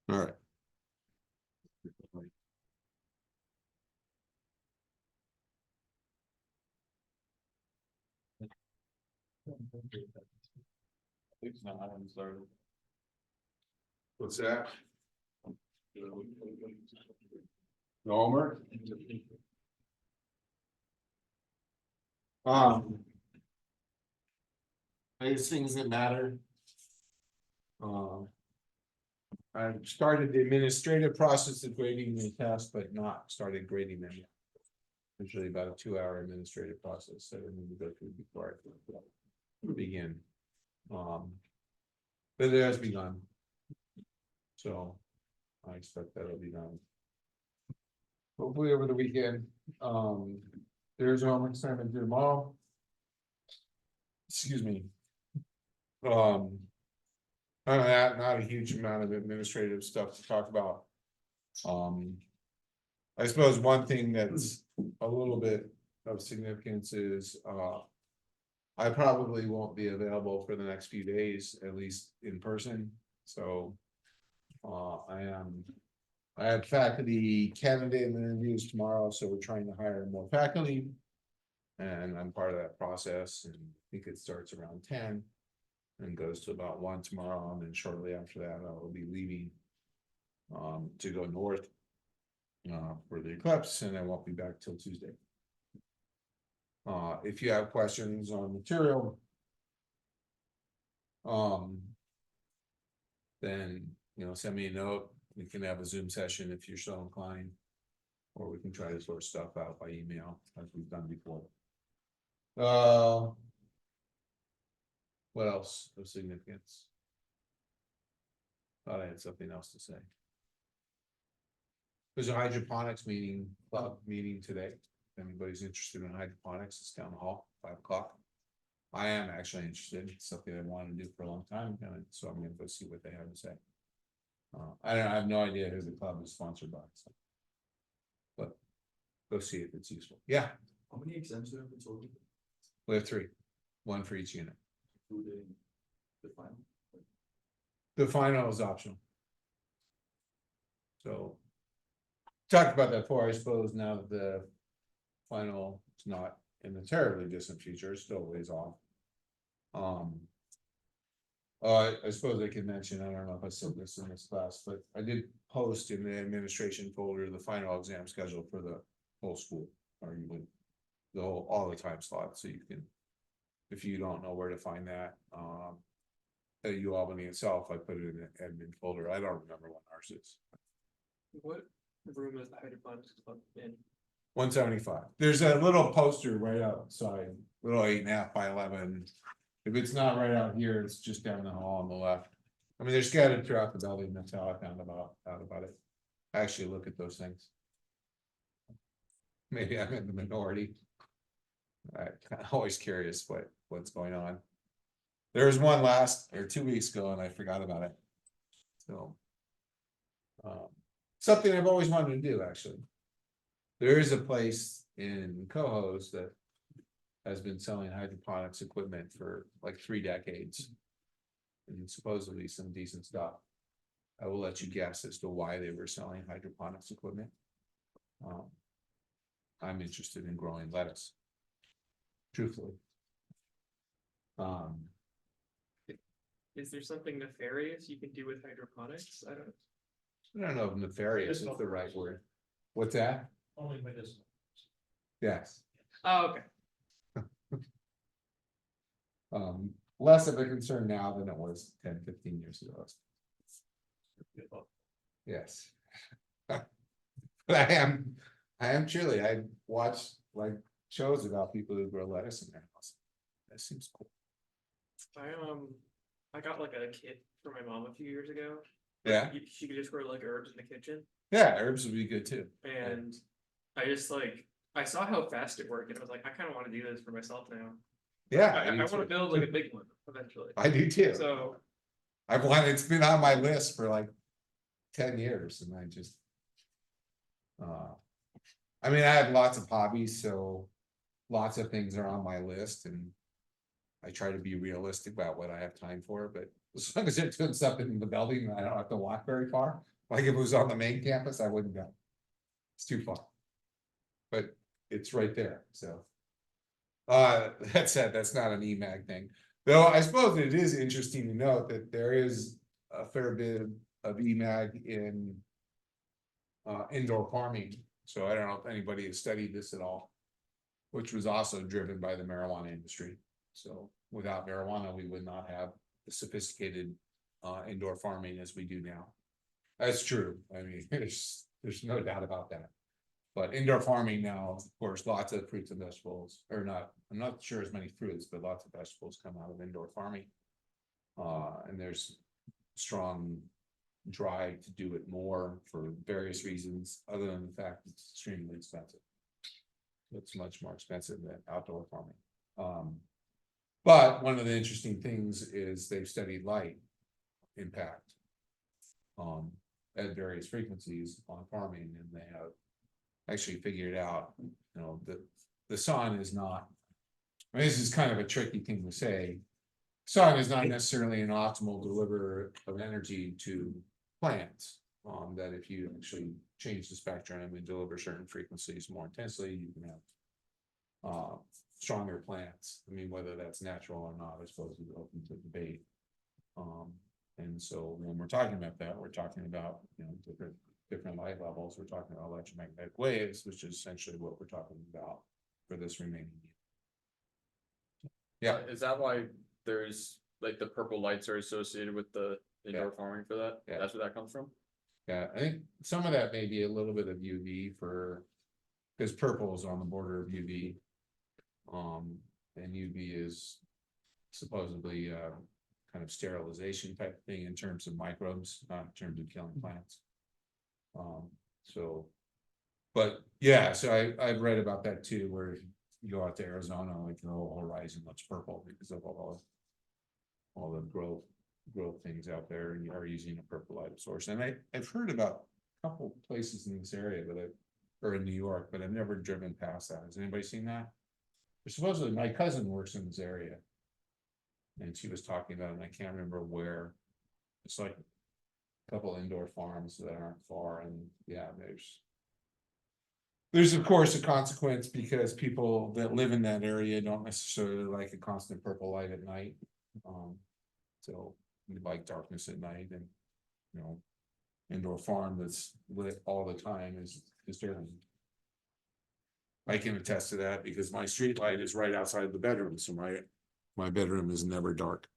All right. It's not, I haven't started. What's that? No homework? These things that matter. I started the administrative process of grading the test, but not started grading them yet. Usually about a 2-hour administrative process that I need to go through before I begin. But it has begun. So I expect that'll be done. Hopefully over the weekend. There's a homework assignment due tomorrow. Excuse me. Other than that, not a huge amount of administrative stuff to talk about. I suppose one thing that's a little bit of significance is, I probably won't be available for the next few days, at least in person, so. I have faculty candidate interviews tomorrow, so we're trying to hire more faculty. And I'm part of that process, and I think it starts around 10. And goes to about 1 tomorrow, and then shortly after that, I will be leaving. To go north. For the eclipse, and I won't be back till Tuesday. If you have questions on material. Then, send me a note, we can have a Zoom session if you're so inclined. Or we can try to sort stuff out by email, as we've done before. What else of significance? Thought I had something else to say. There's a hydroponics club meeting today. If anybody's interested in hydroponics, it's down the hall, 5 o'clock. I am actually interested. It's something I wanted to do for a long time, and so I'm gonna go see what they have to say. I have no idea who the club is sponsored by, so. But go see if it's useful. Yeah, How many exams do you have in total? we have 3, 1 for each unit. Including the final? The final is optional. So. Talked about that before, I suppose, now that the final is not in the terribly distant future, it's still a ways off. I suppose I can mention, I don't know if I said this in this class, but I did post in the administration folder the final exam schedule for the whole school, arguably. All the time slots, so you can, if you don't know where to find that, at U Albany itself, I put it in the admin folder. I don't remember what ours is. What room is the hydroponics club in? 175. There's a little poster right outside, little 8.5 by 11. If it's not right out here, it's just down the hall on the left. I mean, they're scattered throughout the building. That's how I found out about it. I actually look at those things. Maybe I'm in the minority. I'm always curious what's going on. There was one 2 weeks ago, and I forgot about it. So, something I've always wanted to do, actually. There is a place in Cohoes that has been selling hydroponics equipment for like 3 decades. And supposedly some decent stuff. I will let you guess as to why they were selling hydroponics equipment. I'm interested in growing lettuce. Truthfully. Is there something nefarious you can do with hydroponics? I don't. know if nefarious is the right word. What's that? Only medicinal. Yes. Oh, okay. Less of a concern now than it was 10-15 years ago. Yes. But I am truly, I watch like shows about people who grow lettuce in their house. That seems cool. I got like a kit for my mom a few years ago. Yeah. She could just grow like herbs in the kitchen. Yeah, herbs would be good too. And I just I saw how fast it worked, and I was like, I kind of want to do this for myself now. Yeah, I want to build like a big one eventually. I do too. So it's been on my list for like 10 years, and I just I mean, I have lots of hobbies, so lots of things are on my list, and I try to be realistic about what I have time for, but as long as they're doing something in the building, I don't have to walk very far. Like if it was on the main campus, I wouldn't go. It's too far. But it's right there, so. That said, that's not an EMAG thing, though I suppose it is interesting to note that there is a fair bit of EMAG in. Indoor farming, so I don't know if anybody has studied this at all. Which was also driven by the marijuana industry, so without marijuana, we would not have the sophisticated. Indoor farming as we do now. That's true, I mean, there's no doubt about that. But indoor farming now, of course, lots of fruits and vegetables, or not, I'm not sure as many fruits, but lots of vegetables come out of indoor farming. And there's strong drive to do it more for various reasons, other than the fact it's extremely expensive. It's much more expensive than outdoor farming. But one of the interesting things is they've studied light impact. At various frequencies on farming, and they have actually figured out, you know, that the sun is not. I mean, this is kind of a tricky thing to say. Sun is not necessarily an optimal deliverer of energy to plants. That if you actually change the spectrum and deliver certain frequencies more intensely, you can have stronger plants. I mean, whether that's natural or not, I suppose is open to debate. And so when we're talking about that, we're talking about, you know, different light levels. We're talking about electromagnetic waves, which is essentially what we're talking about for this remaining year. Yeah. Is that why there's like the purple lights are associated with the indoor farming for that? Yeah. That's where that comes from? Yeah, I think some of that may be a little bit of UV for, because purple is on the border of UV. And UV is supposedly kind of sterilization type thing in terms of microbes, not in terms of killing plants. So, but yeah, so I've read about that too, where you go out to Arizona, like the whole horizon looks purple because of all the growth things out there, and you are using a purple light source. And I've heard about a couple places in this area, or in New York, but I've never driven past that. Has anybody seen that? Supposedly my cousin works in this area. And she was talking about it, and I can't remember where. It's like a couple indoor farms that aren't far, and yeah, there's of course a consequence, because people that live in that area don't necessarily like a constant purple light at night. So we like darkness at night, and you know, indoor farm that's lit all the time is disturbing. I can attest to that because my street light is right outside the bedroom, so my bedroom is never dark.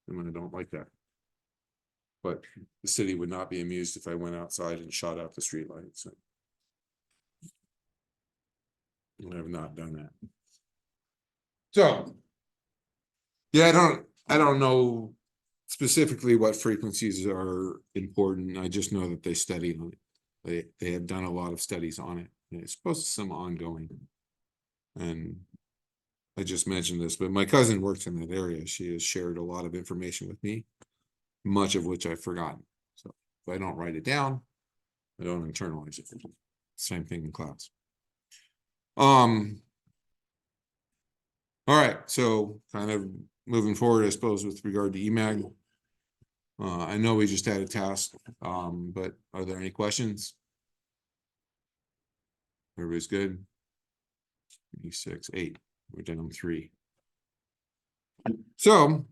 And I don't like that. But the city would not be amused if I went outside and shot out the street light, so. I have not done that. So. Yeah, I don't know specifically what frequencies are important. I just know that they study on it. They have done a lot of studies on it. And it's supposed to be some ongoing. And I just mentioned this, but my cousin works in that area. She has shared a lot of information with me, much of which I've forgotten. So if I don't write it down, I don't internalize it. Same thing in class. All right, so kind of moving forward, I suppose, with regard to EMAG. I know we just had a task, but are there any questions? Everybody's good? 6, 8. We're down 3. So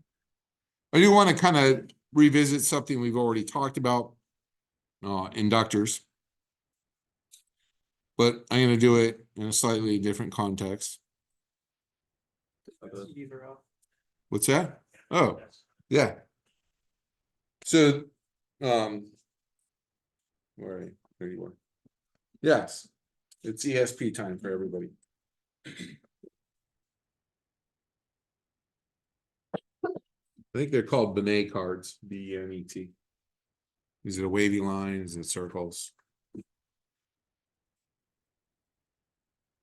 I do want to kind of revisit something we've already talked about, inductors. But I'm going to do it in a slightly different context. What's that? Oh, yeah. So, where you are? Yes, it's ESP time for everybody. I think they're called Benet cards, BENET. Is it a wavy line? Is it circles?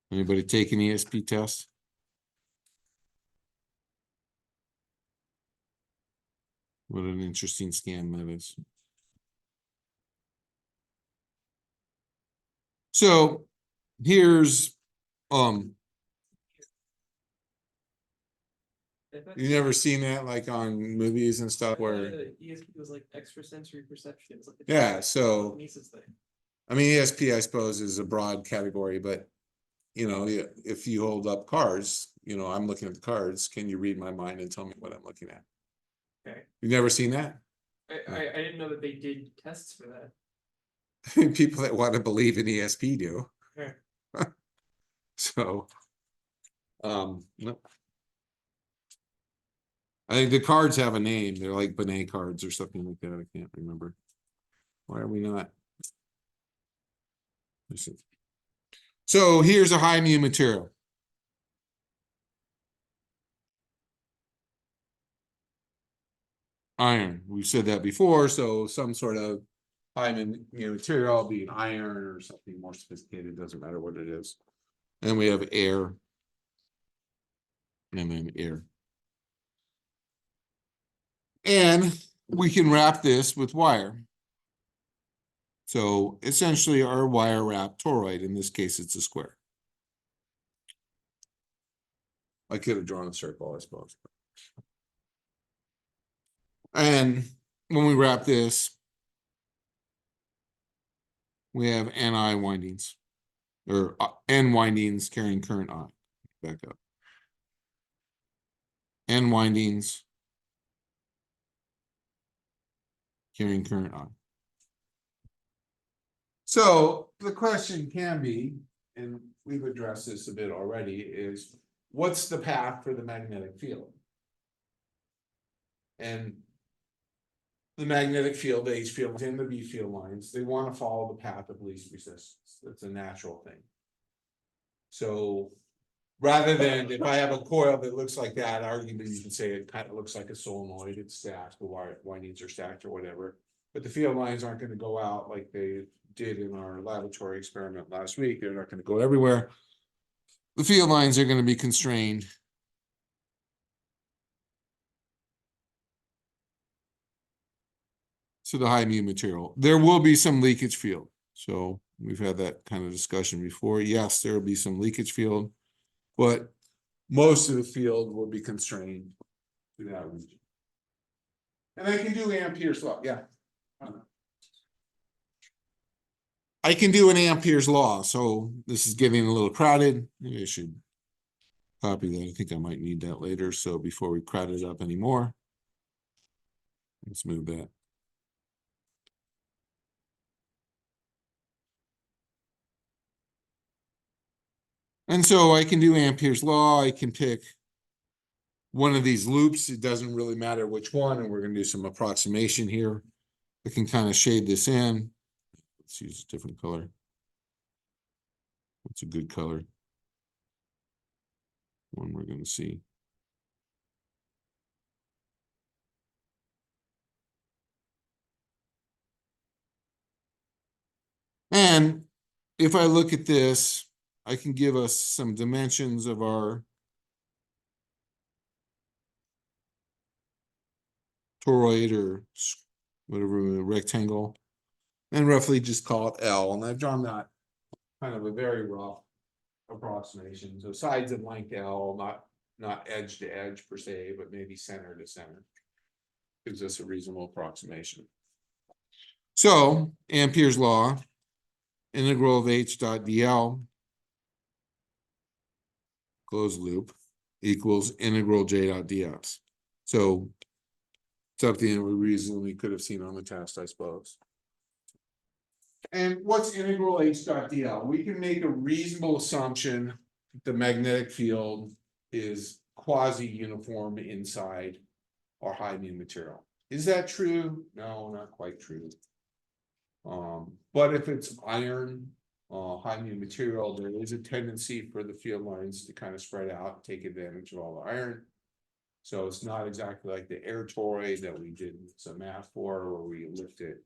Anybody take an ESP test? What an interesting scam that is. So here's I thought You never seen that like on movies and stuff where, ESP was like extrasensory perception. It was like a yeah, so, telekinesis thing. I mean, ESP, I suppose, is a broad category, but. You know, if you hold up cards, you know, I'm looking at the cards, can you read my mind and tell me what I'm looking at? Okay. You've never seen that? I didn't know that they did tests for that. People that want to believe in ESP do. Yeah. So. No. I think the cards have a name. They're like Benet cards or something like that. I can't remember. Why are we not? Listen. So here's a high mu material. Iron. We've said that before. So some sort of high mu material, be an iron or something more sophisticated. Doesn't matter what it is. And we have air. And then air. And we can wrap this with wire. So essentially our wire wrap toroid, in this case, it's a square. I could have drawn a circle, I suppose. And when we wrap this, we have Ni windings, or N windings carrying current I. Back up. N windings carrying current I. So the question can be, and we've addressed this a bit already, is what's the path for the magnetic field? And the magnetic field, the H field and the B field lines, they want to follow the path of least resistance. That's a natural thing. So rather than if I have a coil that looks like that, arguably you can say it kind of looks like a solenoid, it's stacked, the windings are stacked or whatever. But the field lines aren't going to go out like they did in our laboratory experiment last week. They're not going to go everywhere. The field lines are going to be constrained. So the high mu material, there will be some leakage field. So we've had that kind of discussion before. Yes, there will be some leakage field, but most of the field will be constrained to that region. And I can do Ampere's law. Yeah. I can do an Ampere's law. So this is getting a little crowded. Maybe I should copy that. I think I might need that later. So before we crowd it up anymore, let's move that. And so I can do Ampere's law. I can pick one of these loops. It doesn't really matter which one. And we're going to do some approximation here. I can kind of shade this in. Let's use a different color. What's a good color? One we're going to see. And if I look at this, I can give us some dimensions of our toroid or whatever, rectangle, and roughly just call it L. And I've drawn that kind of a very rough approximation. So sides of length L, not edge to edge per se, but maybe center to center. Gives us a reasonable approximation. So Ampere's law, integral of H dot dl, closed loop, equals integral J dot dx. So something we reasonably could have seen on the test, I suppose. And what's integral H dot dl? We can make a reasonable assumption the magnetic field is quasi-uniform inside our high mu material. Is that true? No, not quite true. But if it's iron, high mu material, there is a tendency for the field lines to kind of spread out and take advantage of all the iron. So it's not exactly like the air toroid that we did some math for, where we lifted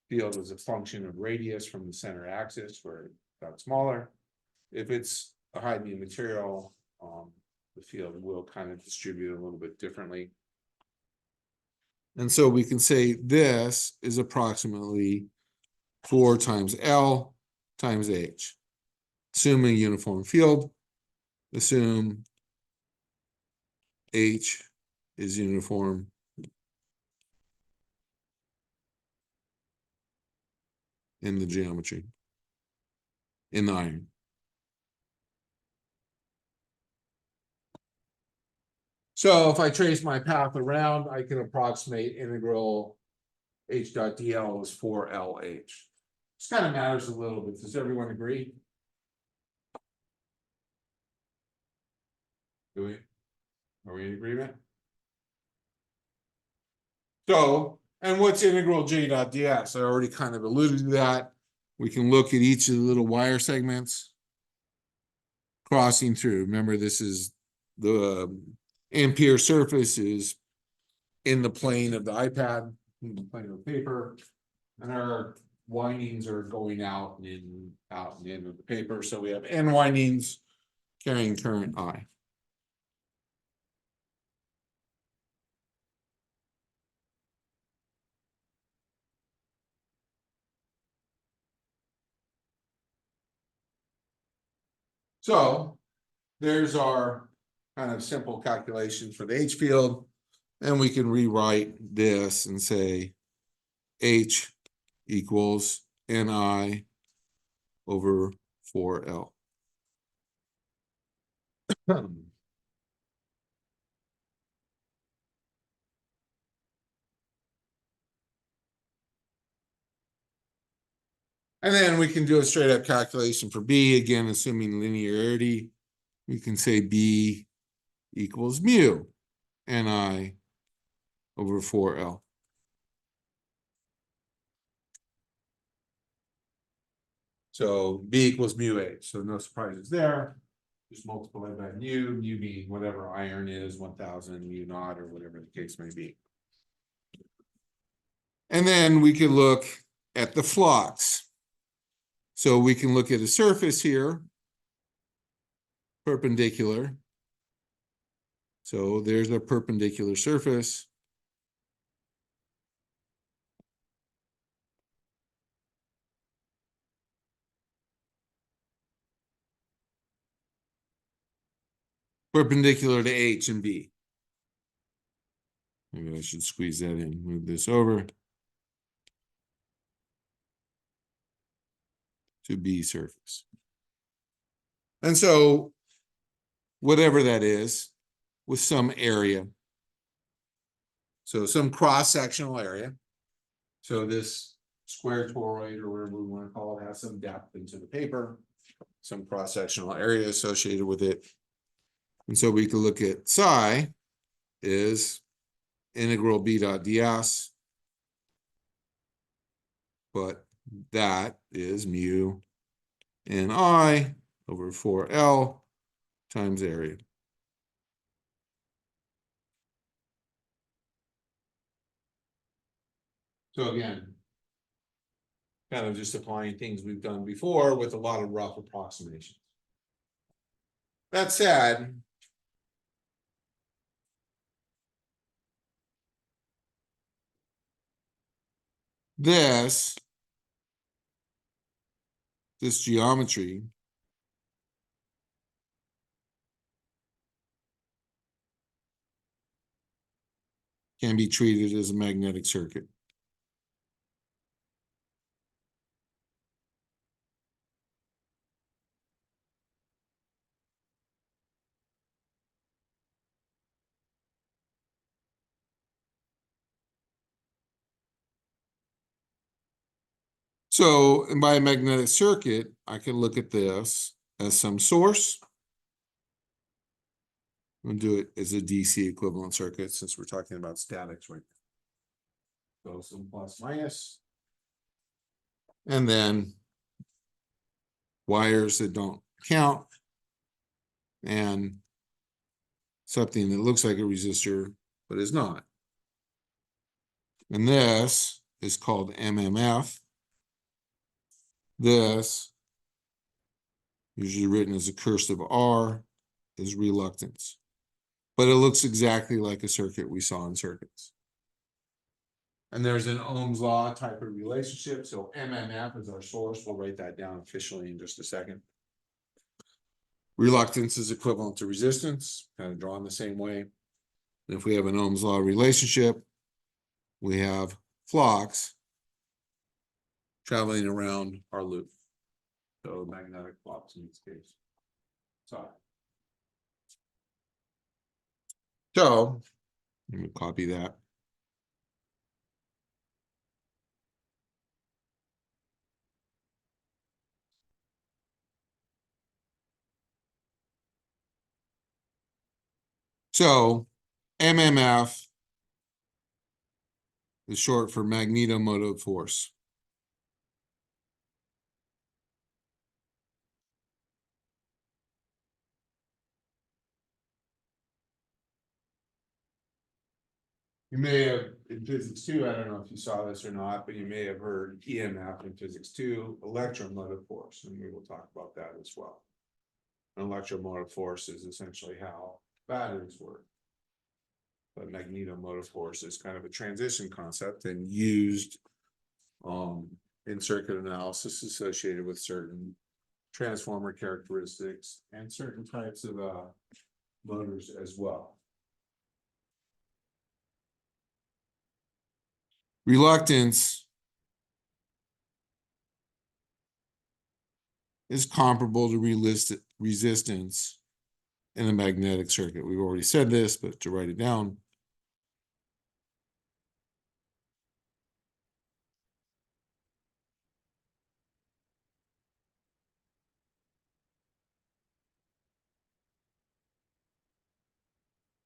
field as a function of radius from the center axis, where it got smaller. If it's a high mu material, the field will kind of distribute a little bit differently. And so we can say this is approximately 4 times L times H. Assuming uniform field, assume H is uniform. In the geometry. In the iron. So if I trace my path around, I can approximate integral H dot DL is 4LH. This kind of matters a little bit. Does everyone agree? Do we? Are we in agreement? So, and what's integral J dot ds? I already kind of alluded to that. We can look at each of the little wire segments crossing through. Remember, this is the ampere surface is in the plane of the iPad, in the plane of the paper, and our windings are going out and in, out and in of the paper. So we have N windings carrying current I. So there's our kind of simple calculation for the H field. And we can rewrite this and say H equals Ni over 4L. And then we can do a straight up calculation for B, again, assuming linearity. We can say B equals mu Ni over 4L. So B equals mu H, so no surprises there. Just multiply by mu being whatever iron is, 1000 mu naught, or whatever the case may be. And then we can look at the flux. So we can look at a surface here, perpendicular. So there's a perpendicular surface. Perpendicular to H and B. Maybe I should squeeze that in, move this over to B surface. And so whatever that is, with some area. So some cross-sectional area. So this square toroid, or whatever we want to call it, has some depth into the paper, some cross-sectional area associated with it. And so we can look at psi is integral B dot ds, but that is mu Ni over 4L times area. So again, kind of just applying things we've done before with a lot of rough approximations. That said, this geometry can be treated as a magnetic circuit. So, and by a magnetic circuit, I can look at this as some source. I'm gonna do it as a DC equivalent circuit since we're talking about statics right now. So some plus minus. And then wires that don't count. And something that looks like a resistor, but is not. And this is called MMF. This, usually written as a cursive R, is reluctance. But it looks exactly like a circuit we saw in circuits. And there's an Ohm's law type of relationship. So MMF is our source. We'll write that down officially in just a second. Reluctance is equivalent to resistance, kind of drawn the same way. If we have an Ohm's law relationship, we have flux traveling around our loop. So magnetic flux in this case. Sorry. So, let me copy that. So, MMF is short for magnetomotive force. You may have, in physics two, I don't know if you saw this or not, but you may have heard EMF in physics two, electromotive force, and we will talk about that as well. An electromotive force is essentially how batteries work. But magnetomotive force is kind of a transition concept and used in circuit analysis associated with certain transformer characteristics and certain types of motors as well. Reluctance is comparable to resistance in a magnetic circuit. We've already said this, but to write it down.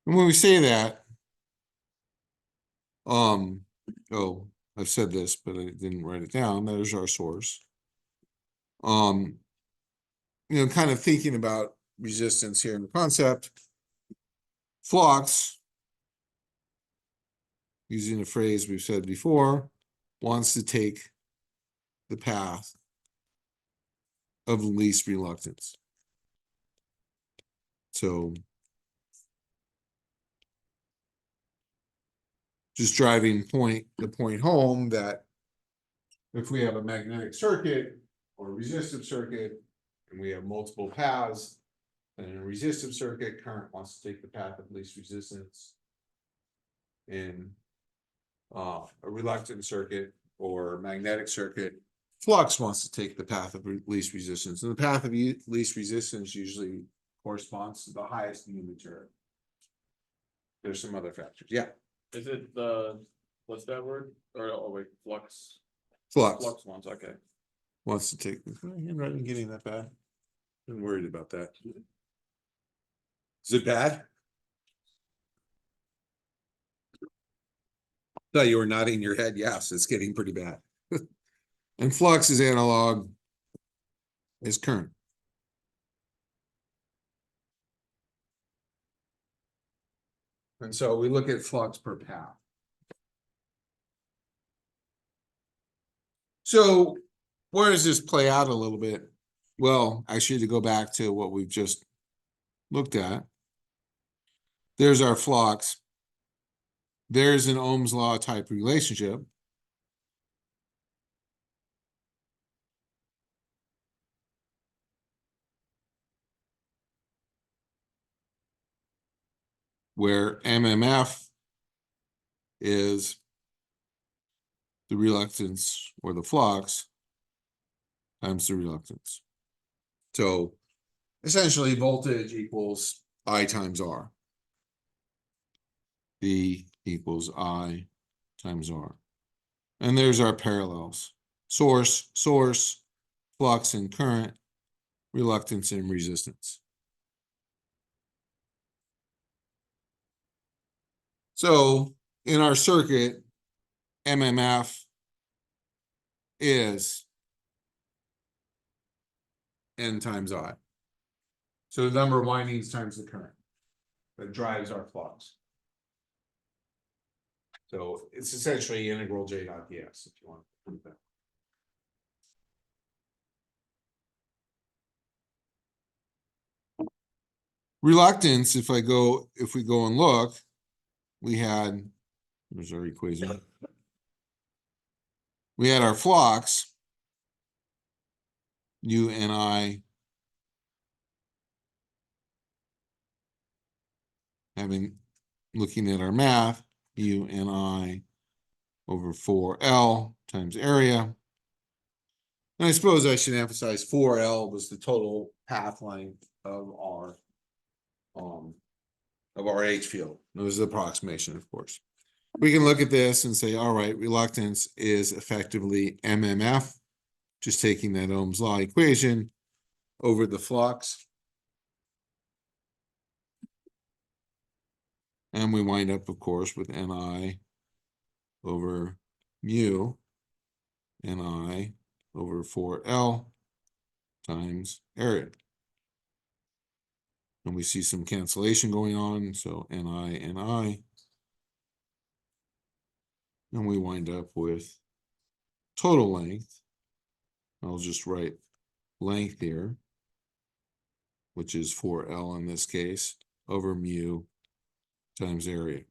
And when we say that, oh, I've said this, but I didn't write it down. There's our source. Kind of thinking about resistance here in the concept. Flux, using a phrase we've said before, wants to take the path of least reluctance. So just driving the point home that if we have a magnetic circuit or a resistive circuit and we have multiple paths, then in a resistive circuit, current wants to take the path of least resistance. In a reluctant circuit or magnetic circuit, flux wants to take the path of least resistance. And the path of least resistance usually corresponds to the highest new material. There's some other factors. Yeah. Is it what's that word? Or, oh wait, flux Flux ones, okay. wants to take, handwriting getting that bad? I'm worried about that. Is it bad? Thought you were nodding your head. Yes, it's getting pretty bad. And flux is analog is current. And so we look at flux per path. So where does this play out a little bit? Well, actually, to go back to what we've just looked at, there's our flux. There's an Ohm's law type relationship. Where MMF is the reluctance or the flux times the reluctance. So essentially voltage equals I times R. V equals I times R. And there's our parallels. Source, flux and current, reluctance and resistance. So in our circuit, MMF is N times I. So the number of windings times the current that drives our flux. So it's essentially integral J dot ds, if you want to prove that. Reluctance, if we go and look, we had, there's our equation. We had our flux, U and I, having looking at our math, U N I over 4L times area. And I suppose I should emphasize 4L was the total path length of our H field. It was an approximation, of course. We can look at this and say, all right, reluctance is effectively MMF, just taking that Ohm's law equation over the flux. And we wind up, of course, with Ni over mu, Ni over 4L times area. And we see some cancellation going on, so Ni, Ni. And we wind up with total length. I'll just write length here, which is 4L in this case, over mu times area.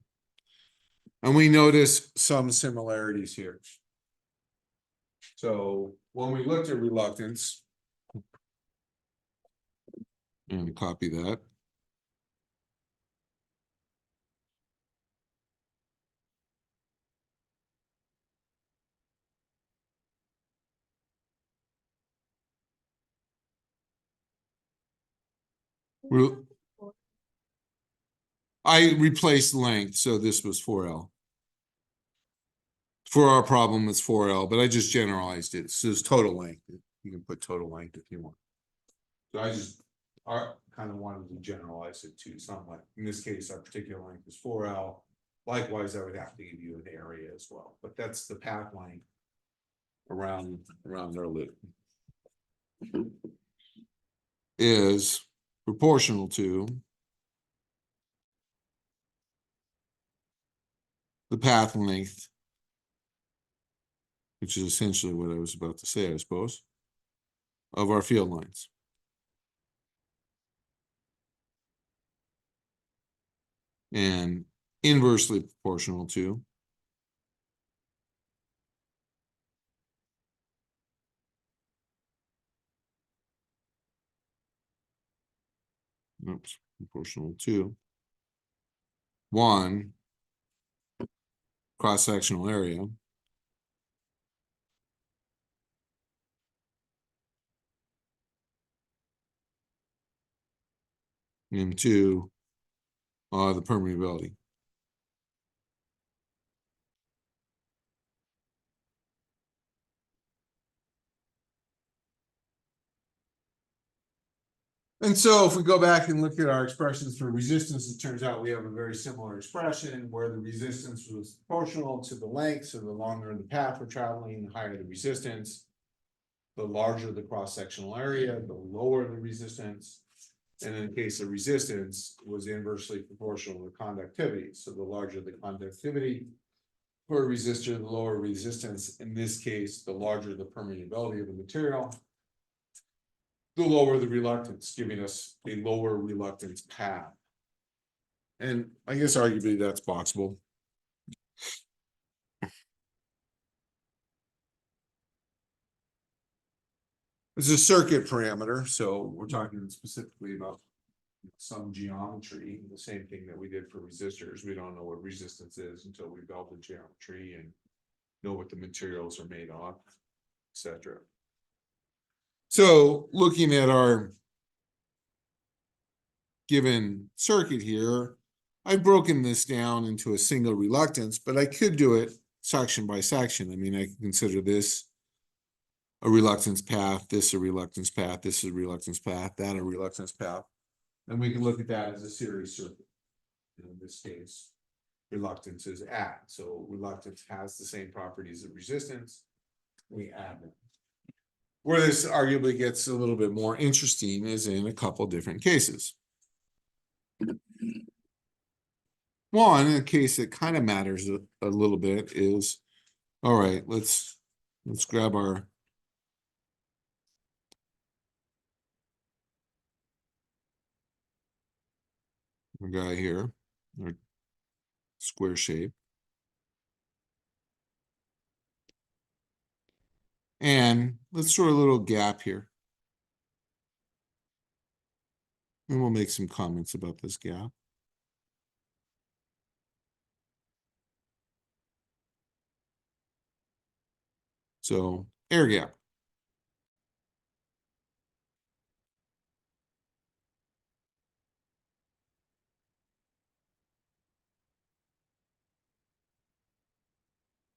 And we notice some similarities here. So when we looked at reluctance, and copy that. I replaced length, so this was 4L. For our problem, it's 4L, but I just generalized it. So it's total length. You can put total length if you want. So I kind of wanted to generalize it to something. In this case, our particular length is 4L. Likewise, I would have to give you an area as well, but that's the path length around our loop is proportional to the path length, which is essentially what I was about to say, I suppose, of our field lines. And inversely proportional to proportional to 1 cross-sectional area into the permeability. And so if we go back and look at our expressions for resistance, it turns out we have a very similar expression where the resistance was proportional to the length. So the longer the path we're traveling, the higher the resistance. The larger the cross-sectional area, the lower the resistance. And in the case of resistance, was inversely proportional to conductivity. So the larger the conductivity for a resistor, the lower resistance. In this case, the larger the permeability of the material, the lower the reluctance, giving us a lower reluctance path. And I guess arguably that's possible. It's a circuit parameter, so we're talking specifically about some geometry, the same thing that we did for resistors. We don't know what resistance is until we build the geometry and know what the materials are made of, etc. So looking at our given circuit here, I've broken this down into a single reluctance, but I could do it section by section. I mean, I can consider this a reluctance path, this a reluctance path, this is a reluctance path, that a reluctance path. And we can look at that as a series circuit. In this case, reluctance is add. So reluctance has the same properties of resistance. We add them. Where this arguably gets a little bit more interesting is in a couple different cases. One, in a case that kind of matters a little bit is, all right, let's grab our guy here, our square shape. And let's throw a little gap here. And we'll make some comments about this gap. So air gap.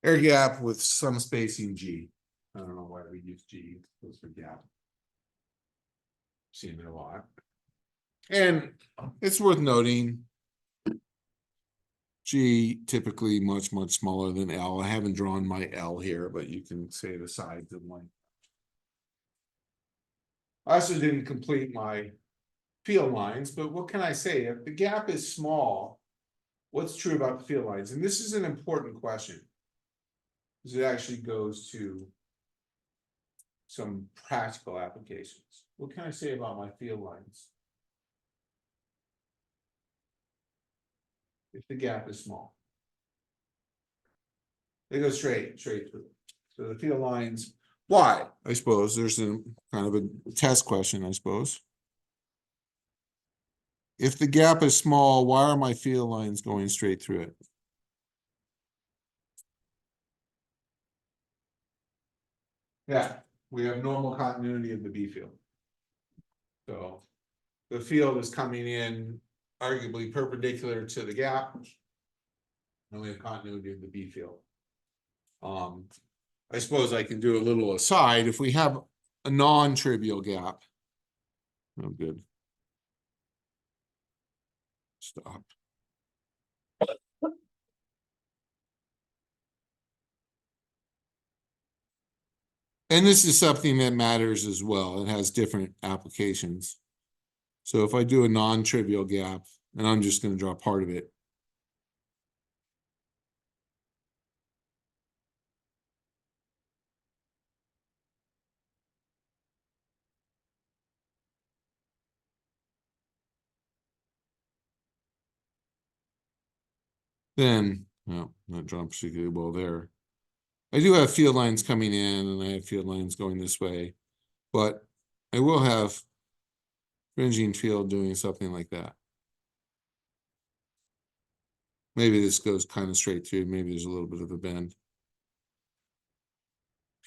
Air gap with some spacing G. I don't know why we use G, goes for gap. Seen it a lot. And it's worth noting. G typically much smaller than L. I haven't drawn my L here, but you can say the sides of one. I also didn't complete my field lines, but what can I say? If the gap is small, what's true about the field lines? And this is an important question. Because it actually goes to some practical applications. What can I say about my field lines? If the gap is small. They go straight through. So the field lines, why? I suppose there's a kind of a test question, I suppose. If the gap is small, why are my field lines going straight through it? Yeah, we have normal continuity of the B field. So the field is coming in arguably perpendicular to the gap. And we have continuity of the B field. I suppose I can do a little aside. If we have a non-trivial gap. Oh, good. Stop. And this is something that matters as well. It has different applications. So if I do a non-trivial gap, and I'm just going to draw part of it. Then, no, not drawn particularly well there. I do have field lines coming in and I have field lines going this way, but I will have fringing field doing something like that. Maybe this goes kind of straight through. Maybe there's a little bit of a bend.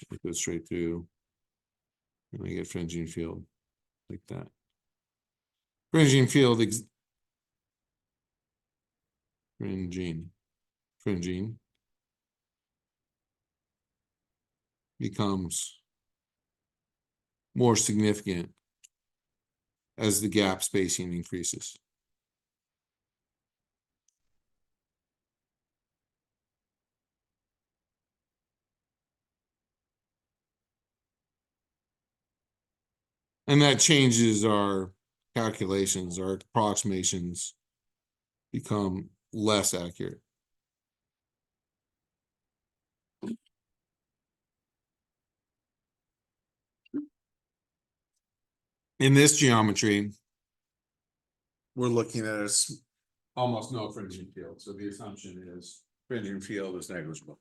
It goes straight through. And I get fringing field like that. Fringing field, fringing becomes more significant as the gap spacing increases. And that changes our calculations, our approximations become less accurate. In this geometry, we're looking at almost no fringing field. So the assumption is fringing field is negligible.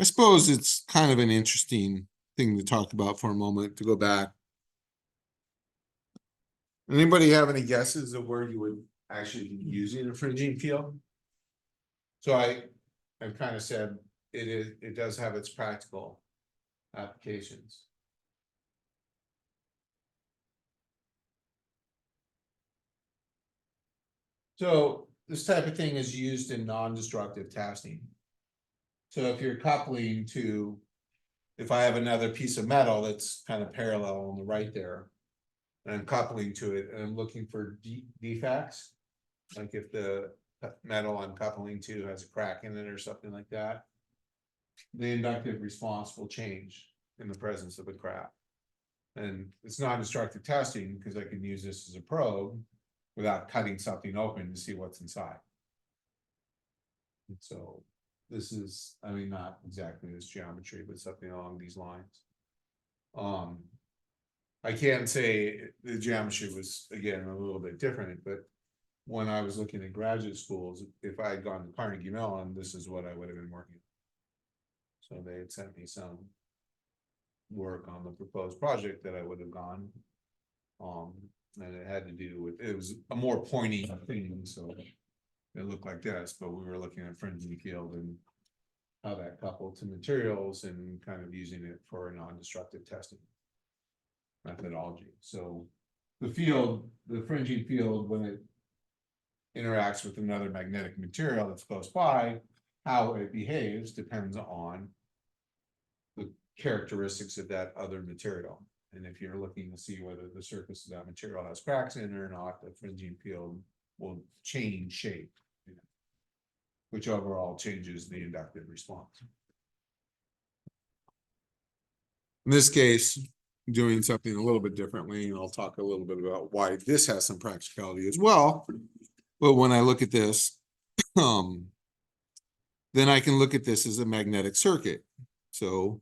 I suppose it's kind of an interesting thing to talk about for a moment, to go back. Anybody have any guesses of where you would actually be using a fringing field? So I've kind of said it does have its practical applications. So this type of thing is used in non-destructive testing. So if you're coupling to, if I have another piece of metal that's kind of parallel on the right there, and I'm coupling to it and I'm looking for defects, like if the metal I'm coupling to has a crack in it or something like that, the inductive response will change in the presence of a crack. And it's non-destructive testing because I can use this as a probe without cutting something open to see what's inside. And so this is, I mean, not exactly this geometry, but something along these lines. I can't say the geometry was, again, a little bit different, but when I was looking at graduate schools, if I had gone to Carnegie Mellon, this is what I would have been working. So they had sent me some work on the proposed project that I would have gone. And it had to do with, it was a more pointy thing, so. It looked like this, but we were looking at fringing field and. How that coupled to materials and kind of using it for a non-destructive testing. Methodology, so. The field, the fringing field, when it. Interacts with another magnetic material that's close by, how it behaves depends on. The characteristics of that other material, and if you're looking to see whether the surface of that material has cracks in it or not, the fringing field will change shape. Which overall changes the inductive response. In this case, doing something a little bit differently, and I'll talk a little bit about why this has some practicality as well. But when I look at this, then I can look at this as a magnetic circuit. So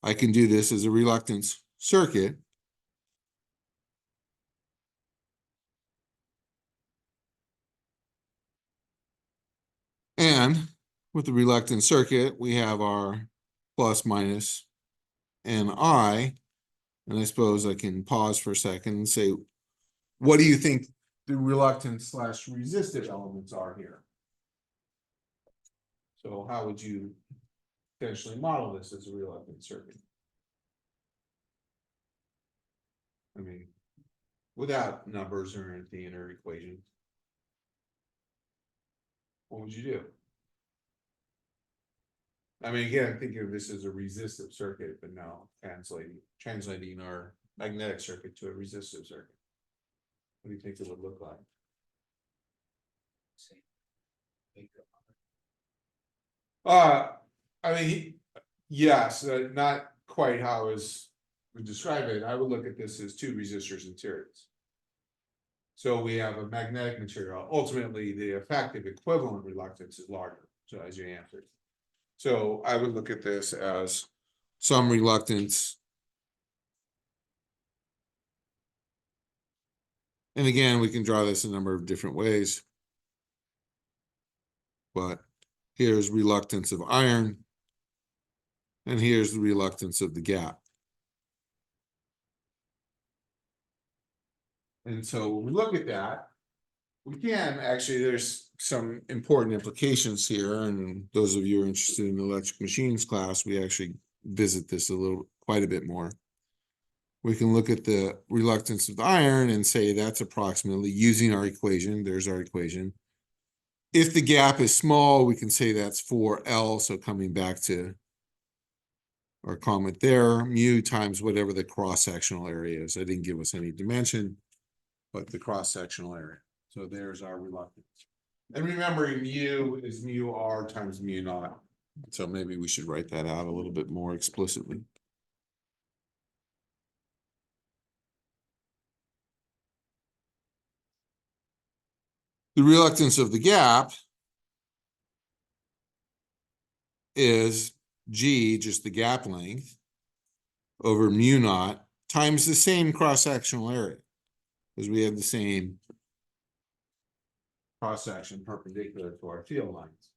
I can do this as a reluctance circuit. And with the reluctance circuit, we have our plus, minus, and I. And I suppose I can pause for a second and say, what do you think the reluctance / resistive elements are here? So how would you potentially model this as a reluctance circuit? I mean, without numbers or anything or equation. What would you do? I mean, again, think of this as a resistive circuit, but now translating our magnetic circuit to a resistive circuit. What do you think it would look like? I mean, yes, not quite how I would describe it. I would look at this as two resistors in series. So we have a magnetic material. Ultimately, the effective equivalent reluctance is larger. So as you answered. So I would look at this as some reluctance. And again, we can draw this a number of different ways. But here's reluctance of iron. And here's the reluctance of the gap. And so when we look at that, we can actually, there's some important implications here. And those of you who are interested in the electric machines class, we actually visit this quite a bit more. We can look at the reluctance of the iron and say that's approximately, using our equation, there's our equation. If the gap is small, we can say that's 4L. So coming back to our comment there, mu times whatever the cross-sectional area is. I didn't give us any dimension, but the cross-sectional area. So there's our reluctance. And remembering mu is mu r times mu naught. So maybe we should write that out a little bit more explicitly. The reluctance of the gap is G, just the gap length, over mu naught times the same cross-sectional area, because we have the same cross-section perpendicular to our field lines.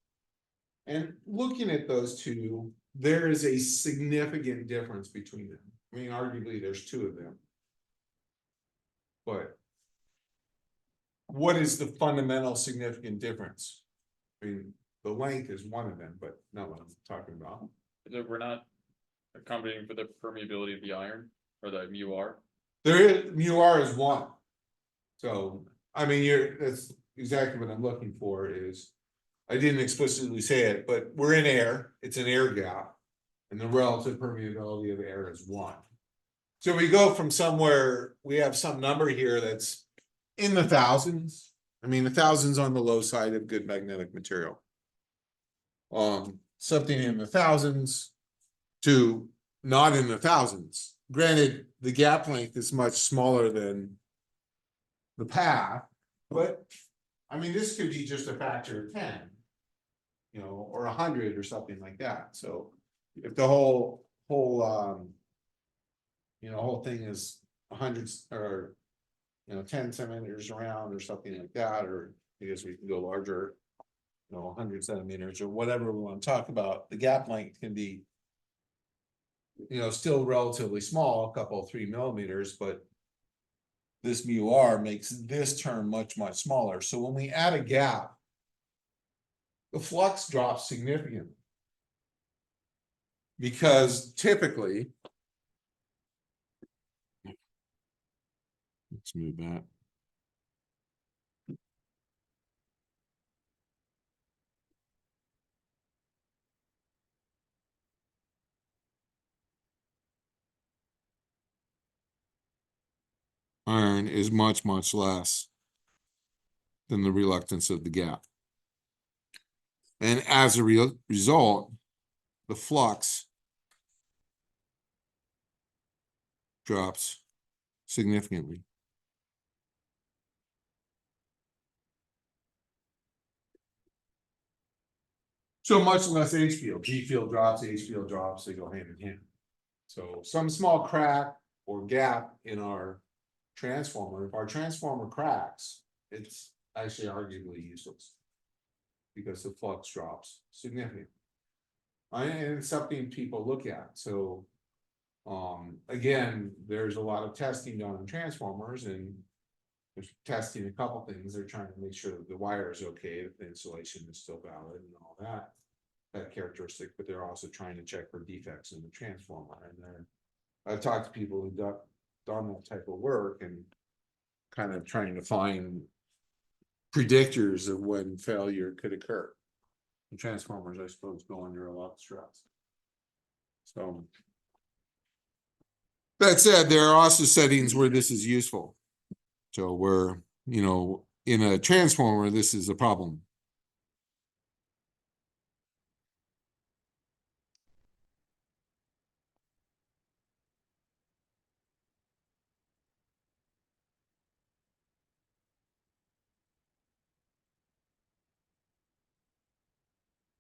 And looking at those two, there is a significant difference between them. I mean, arguably there's two of them. But what is the fundamental significant difference? I mean, the length is one of them, but not what I'm talking about. We're not accommodating for the permeability of the iron or the mu r. There is, mu r is one. So, I mean, that's exactly what I'm looking for is, I didn't explicitly say it, but we're in air, it's an air gap. And the relative permeability of air is one. So we go from somewhere, we have some number here that's in the thousands. I mean, the thousands on the low side of good magnetic material. Something in the thousands to not in the thousands. Granted, the gap length is much smaller than the path, but I mean, this could be just a factor of 10, you know, or 100 or something like that. So if the whole thing is 100 or 10 centimeters around or something like that, or I guess we can go larger, 100 centimeters or whatever we want to talk about, the gap length can be still relatively small, a couple, 3 millimeters, but. This mu r makes this term much, much smaller, so when we add a gap. The flux drops significantly. Because typically. Let's move that. Iron is much, much less than the reluctance of the gap. And as a result, the flux drops significantly. So much less H field, B field drops, H field drops, they go hand in hand. So some small crack or gap in our transformer, if our transformer cracks, it's actually arguably useless. Because the flux drops significantly. And it's something people look at, so. Again, there's a lot of testing done on transformers and. There's testing a couple things, they're trying to make sure that the wire is okay, that the insulation is still valid and all that. That characteristic, but they're also trying to check for defects in the transformer, and then. I've talked to people who've done that type of work and. Kind of trying to find. Predictors of when failure could occur. The transformers, I suppose, go under a lot of stress. So. That said, there are also settings where this is useful. So where, in a transformer, this is a problem.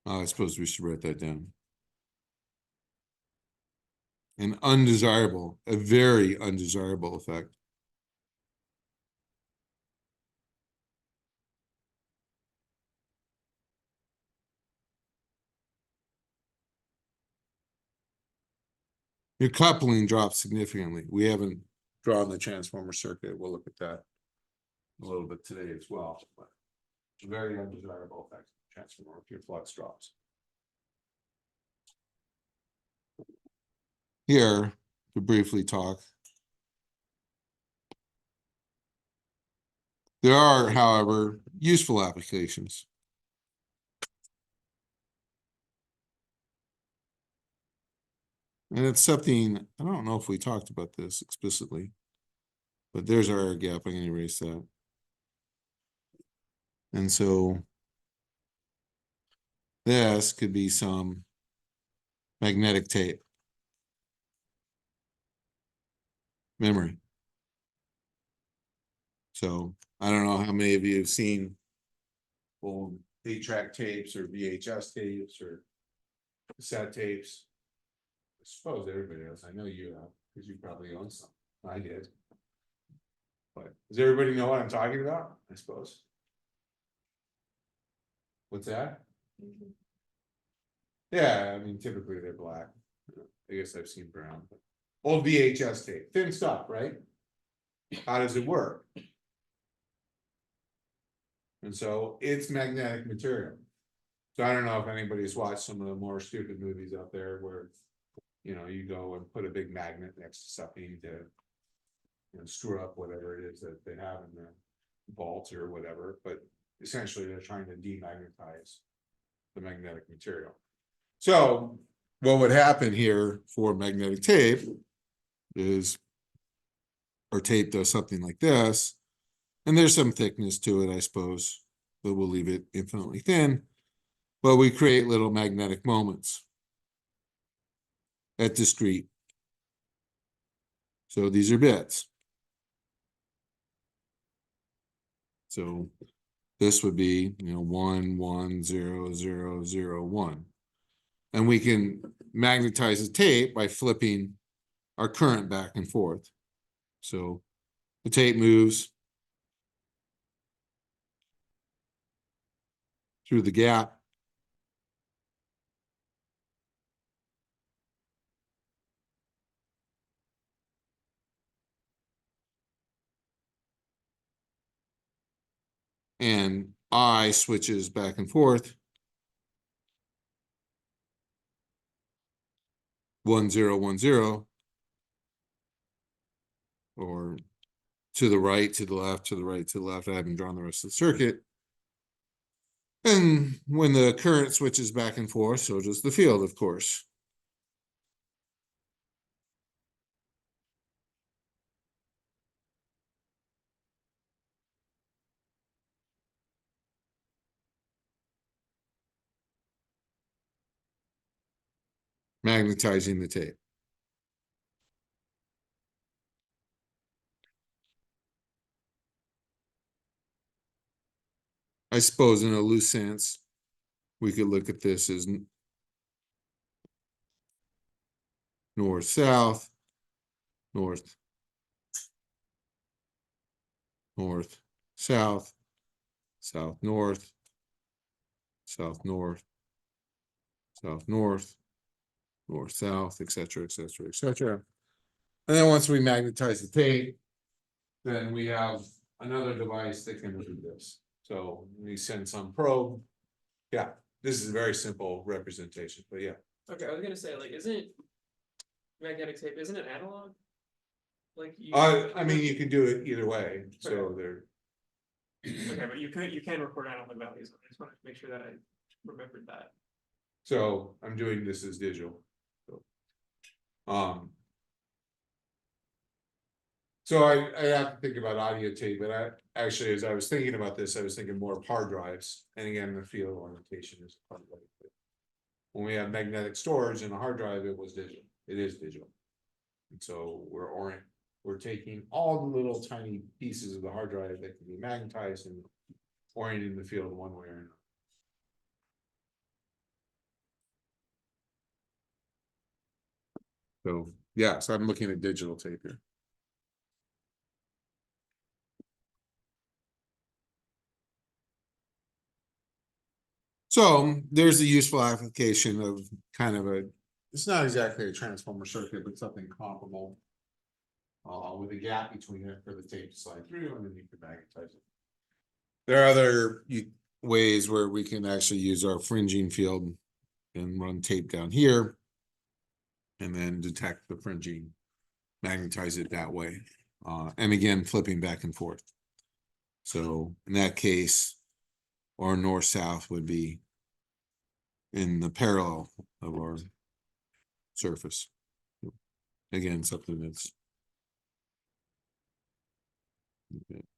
I suppose we should write that down. An undesirable, a very undesirable effect. Your coupling drops significantly. We haven't drawn the transformer circuit. We'll look at that a little bit today as well. But it's a very undesirable effect of the transformer if your flux drops. Here, to briefly talk. There are, however, useful applications. And it's something, I don't know if we talked about this explicitly, but there's our air gap. I'm going to erase that. And so this could be some magnetic tape. Memory. So I don't know how many of you have seen old 8-track tapes or VHS tapes or cassette tapes. I suppose everybody else. I know you have, because you probably own some. I did. But does everybody know what I'm talking about? I suppose. What's that? Mm-hmm. Yeah, I mean, typically they're black. I guess I've seen brown. But old VHS tape, thin stuff, right? How does it work? And so it's magnetic material. So I don't know if anybody's watched some of the more stupid movies out there where, you go and put a big magnet next to something to, screw up whatever it is that they have in the vault or whatever. But essentially they're trying to demagnetize the magnetic material. So what would happen here for magnetic tape is, or tape does something like this, and there's some thickness to it, I suppose, but we'll leave it infinitely thin. But we create little magnetic moments at discrete. So these are bits. So this would be, 1, 1, 0, 0, 0, 1. And we can magnetize the tape by flipping our current back and forth. So the tape moves through the gap. and I switches back and forth. 1 0 1 0, or to the right, to the left, to the right, to the left. I haven't drawn the rest of the circuit. And when the current switches back and forth, so does the field, of course. Magnetizing the tape. I suppose in a loose sense, we could look at this as north, south, north, north, south, south, north, south, north, south, north, north, south, etc., etc., etc. And then once we magnetize the tape, then we have another device that can do this. So we send some probe. Yeah, this is a very simple representation, but yeah. Okay, I was gonna say, like, isn't magnetic tape, isn't it analog? Like you. I mean, you can do it either way, so they're. Okay, but you can record analog values. I just wanted to make sure that I remembered that. So I'm doing this as digital. So I have to think about audio tape, but I actually, as I was thinking about this, I was thinking more of hard drives. And again, the field orientation is a hard drive. When we have magnetic storage in a hard drive, it was digital. It is digital. And so we're taking all the little tiny pieces of the hard drive that can be magnetized and orienting the field one way or another. So yeah, so I'm looking at digital tape here. So there's a useful application of kind of it's not exactly a transformer circuit, but something comparable. With a gap between it for the tape to slide through, and then you can magnetize it. There are other ways where we can actually use our fringing field and run tape down here. And then detect the fringing, magnetize it that way. And again, flipping back and forth. So in that case, our north-south would be in the parallel of our surface. Again, something that's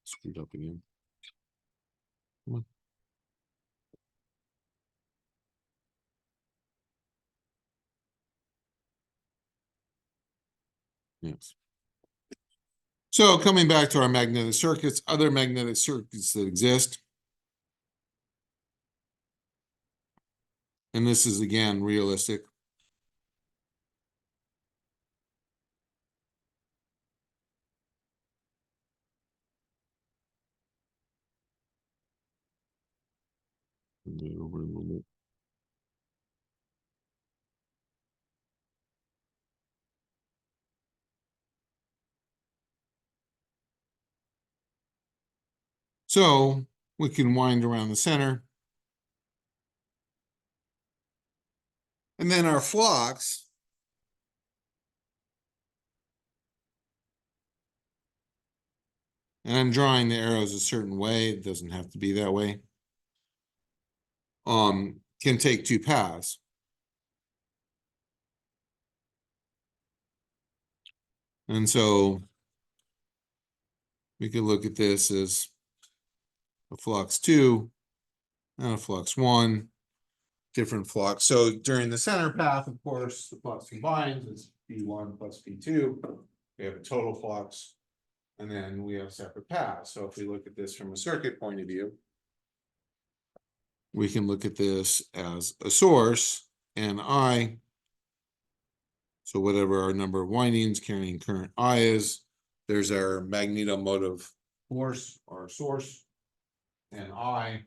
screwed up again. Come on. Yes. So coming back to our magnetic circuits, other magnetic circuits that exist. And this is again realistic. Over a little bit. So we can wind around the center. And then our flux. And I'm drawing the arrows a certain way. It doesn't have to be that way. Can take two paths. And so we could look at this as a flux 2 and a flux 1, different flux. So during the center path, of course, the flux combines, it's P1 plus P2. We have a total flux, and then we have separate paths. So if we look at this from a circuit point of view, we can look at this as a source, and I. So whatever our number of windings carrying current I is, there's our magnetomotive force or source, and I.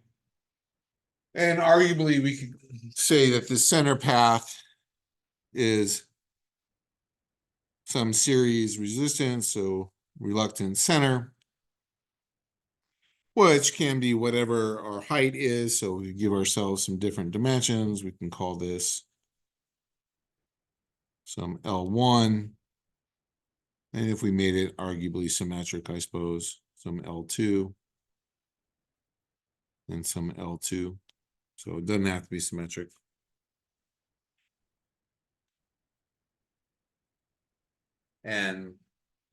And arguably we could say that the center path is some series resistance, so reluctance center. which can be whatever our height is, so we give ourselves some different dimensions. We can call this some L1. And if we made it arguably symmetric, I suppose, some L2 and some L2. So it doesn't have to be symmetric. And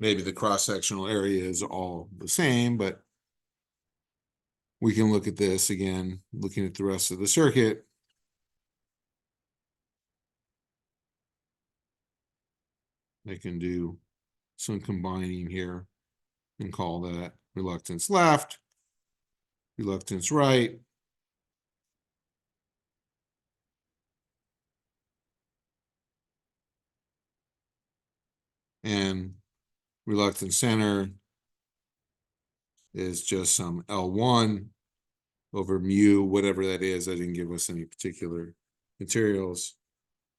maybe the cross-sectional area is all the same, but we can look at this again, looking at the rest of the circuit. They can do some combining here and call that reluctance left, reluctance right. And reluctance center is just some L1 over mu, whatever that is. I didn't give us any particular materials.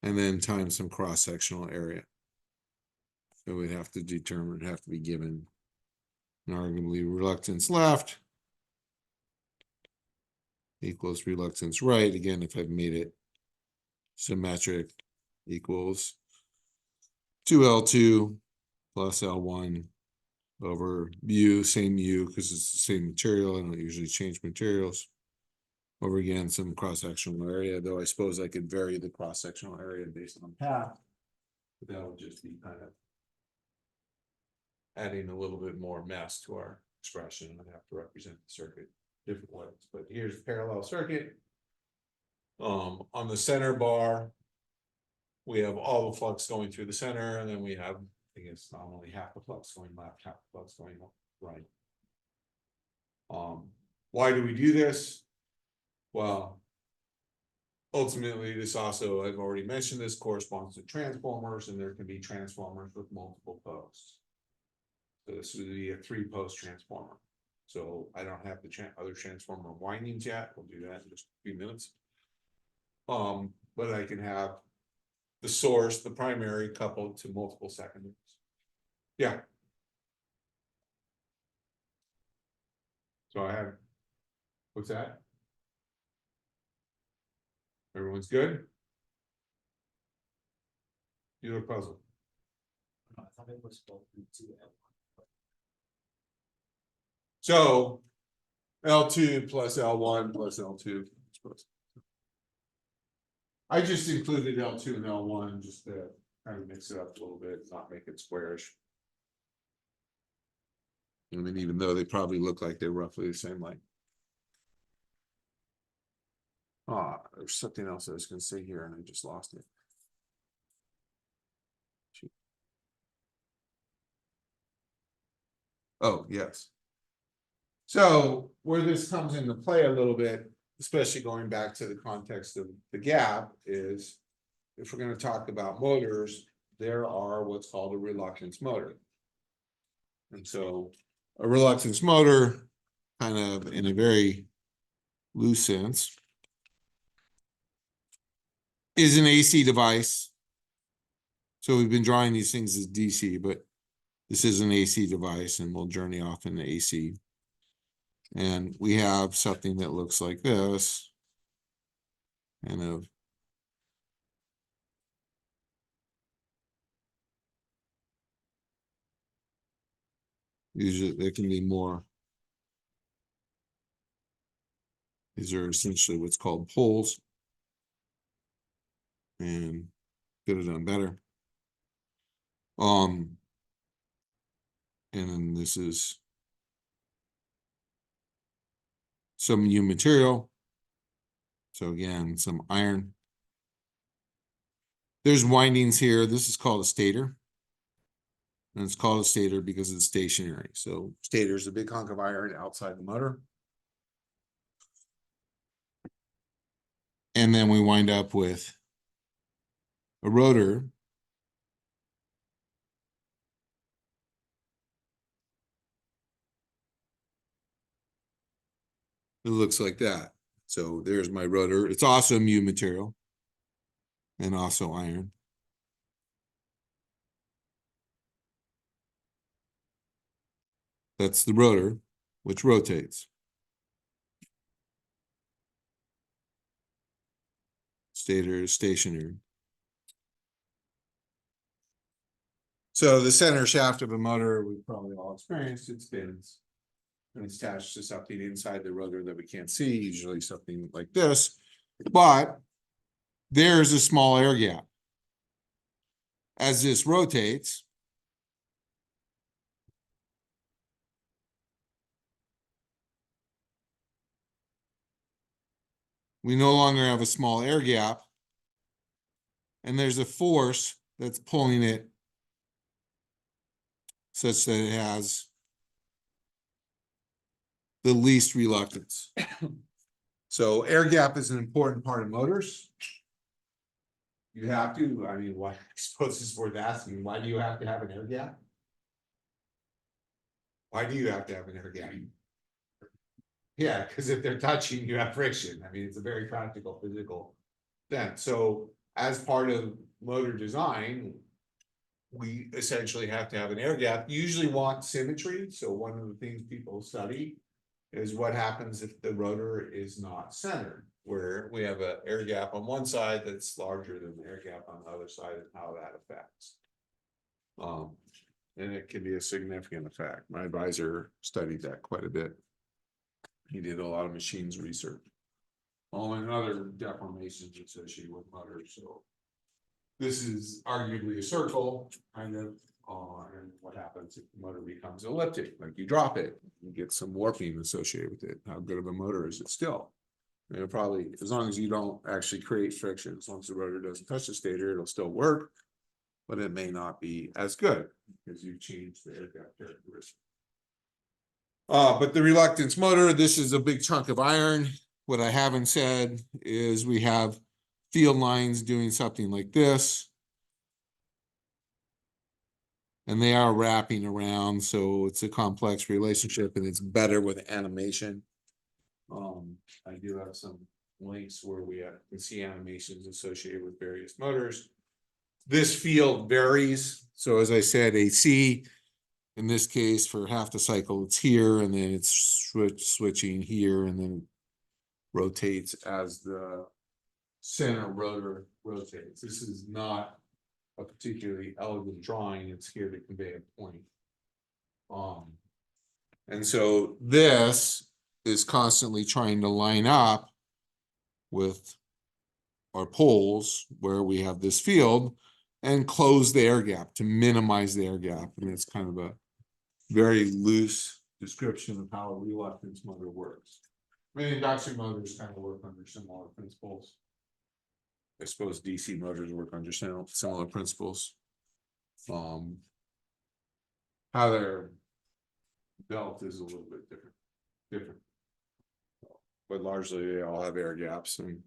And then times some cross-sectional area. So we'd have to determine, it'd have to be given an arguably reluctance left equals reluctance right. Again, if I've made it symmetric, equals 2L2 plus L1 over mu, same mu, because it's the same material. I don't usually change materials. Over again, some cross-sectional area, though I suppose I could vary the cross-sectional area based on path. But that would just be kind of adding a little bit more mess to our expression. I'd have to represent the circuit different ways, but here's the parallel circuit. On the center bar, we have all the flux going through the center, and then we have, I guess, nominally half the flux going left, half the flux going right. Why do we do this? Well, ultimately, this also, I've already mentioned, this corresponds to transformers, and there can be transformers with multiple posts. So this would be a 3-post transformer. So I don't have the other transformer windings yet. We'll do that in just a few minutes. But I can have the source, the primary, coupled to multiple secondaries. Yeah. So I have, what's that? Everyone's good? You look puzzled. I thought it was supposed to be 2L1. So L2 plus L1 plus L2. I just included L2 and L1 just to kind of mix it up a little bit, not make it squarish. I mean, even though they probably look like they're roughly the same length. There's something else I was going to say here and I just lost it. Oh, yes. So where this comes into play a little bit, especially going back to the context of the gap, is if we're going to talk about motors, there are what's called a reluctance motor. And so a reluctance motor, kind of in a very loose sense, is an AC device. So we've been drawing these things as DC, but this is an AC device, and we'll journey off into AC. And we have something that looks like this. Kind of usually there can be more. These are essentially what's called poles. And could have done better. And then this is some new material. So again, some iron. There's windings here. This is called a stator. And it's called a stator because it's stationary. So stator is a big hunk of iron outside the motor. And then we wind up with a rotor. It looks like that. So there's my rotor. It's also mu material and also iron. That's the rotor, which rotates. stator is stationary. So the center shaft of a motor, we've probably all experienced, it spins. And it's attached to something inside the rotor that we can't see, usually something like this. But there's a small air gap. As this rotates, we no longer have a small air gap. And there's a force that's pulling it such that it has the least reluctance. So air gap is an important part of motors. You have to, I mean, why, I suppose it's worth asking, why do you have to have an air gap? Why do you have to have an air gap? Yeah, because if they're touching, you have friction. I mean, it's a very practical physical thing. So as part of motor design, we essentially have to have an air gap. You usually want symmetry. So one of the things people study is what happens if the rotor is not centered, where we have an air gap on one side that's larger than the air gap on the other side, and how that affects. And it can be a significant effect. My advisor studied that quite a bit. He did a lot of machines research. And other deformations associated with motors. So this is arguably a circle, kind of, and what happens if the motor becomes elliptic, like you drop it, you get some warping associated with it. How good of a motor is it still? It'll probably, as long as you don't actually create friction, as long as the rotor doesn't touch the stator, it'll still work, but it may not be as good because you've changed the air gap characteristic. But the reluctance motor, this is a big chunk of iron. What I haven't said is we have field lines doing something like this. And they are wrapping around, so it's a complex relationship and it's better with animation. I do have some links where we can see animations associated with various motors. This field varies. So as I said, AC, in this case, for half the cycle, it's here, and then it's switching here, and then rotates as the center rotor rotates. This is not a particularly elegant drawing. It's here to convey a point. And so this is constantly trying to line up with our poles where we have this field and close the air gap to minimize the air gap. And it's kind of a very loose description of how a reluctance motor works. I mean, induction motors kind of work under similar principles. I suppose DC motors work under similar principles. How they're built is a little bit different. But largely they all have air gaps and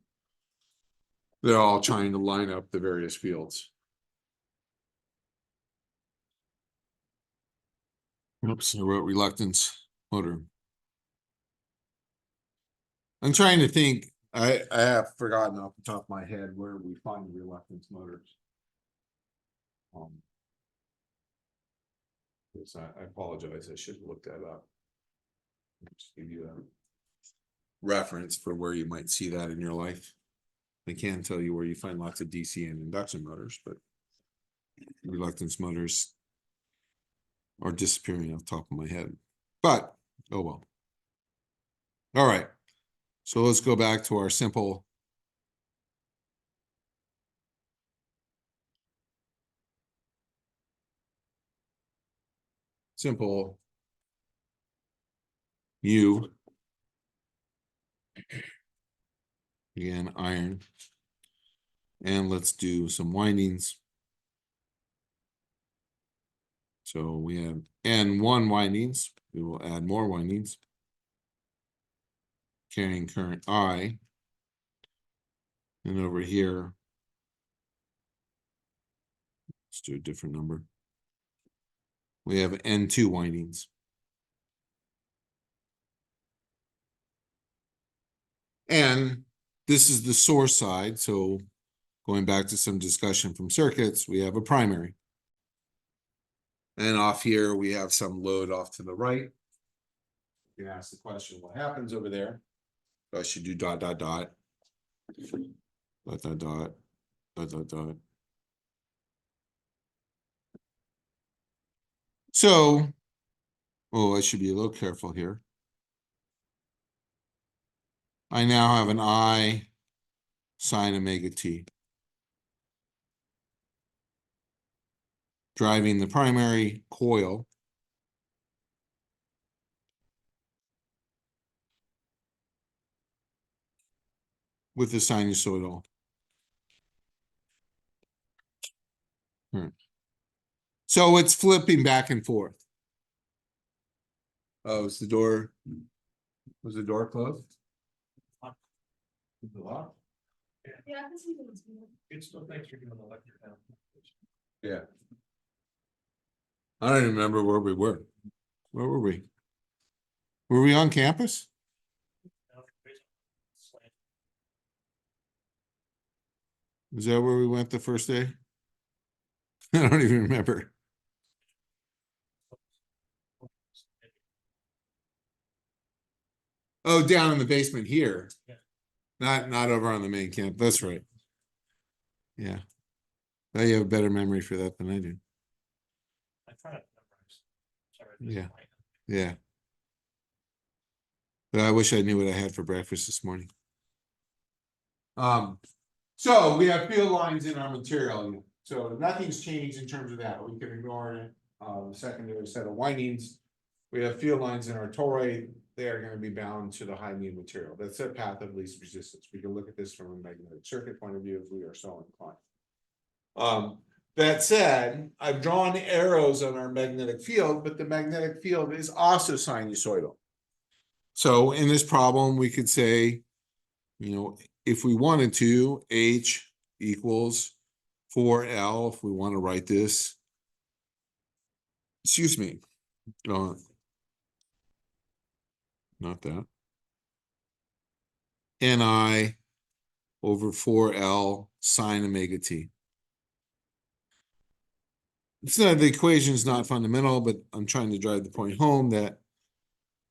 they're all trying to line up the various fields. Oops, I wrote reluctance motor. I'm trying to think, I have forgotten off the top of my head where we find reluctance motors. Yes, I apologize, I should have looked that up. Just give you a reference for where you might see that in your life. I can tell you where you find lots of DC and induction motors, but reluctance motors are disappearing off the top of my head. But, oh well. All right. So let's go back to our simple U. Again, iron. And let's do some windings. So we have N1 windings. We will add more windings. Carrying current I. And over here, let's do a different number. We have N2 windings. And this is the source side. So going back to some discussion from circuits, we have a primary. And off here, we have some load off to the right. You can ask the question, what happens over there? I should do ... dot, dot, dot, dot, dot, dot. So, oh, I should be a little careful here. I now have an I sine omega t. Driving the primary coil. With the sinusoidal. So it's flipping back and forth. Oh, was the door closed? The lock? Yeah, this is. It's still thanks for doing the lecture now. Yeah. I don't even remember where we were. Where were we? Were we on campus? Is that where we went the first day? I don't even remember. Oh, down in the basement here. Yeah. Not over on the main camp. That's right. Yeah. Now you have a better memory for that than I do. I try to memorize. Sorry. Yeah. Yeah. But I wish I knew what I had for breakfast this morning. So we have field lines in our material. So nothing's changed in terms of that. We can ignore it. The secondary set of windings. We have field lines in our toroid. They are going to be bound to the high mean material. That's a path of least resistance. We can look at this from a magnetic circuit point of view if we are so inclined. That said, I've drawn arrows on our magnetic field, but the magnetic field is also sinusoidal. So in this problem, we could say, you know, if we wanted to, H equals 4L, if we want to write this. Excuse me. Not that. Ni over 4L sine omega t. It's not, the equation is not fundamental, but I'm trying to drive the point home that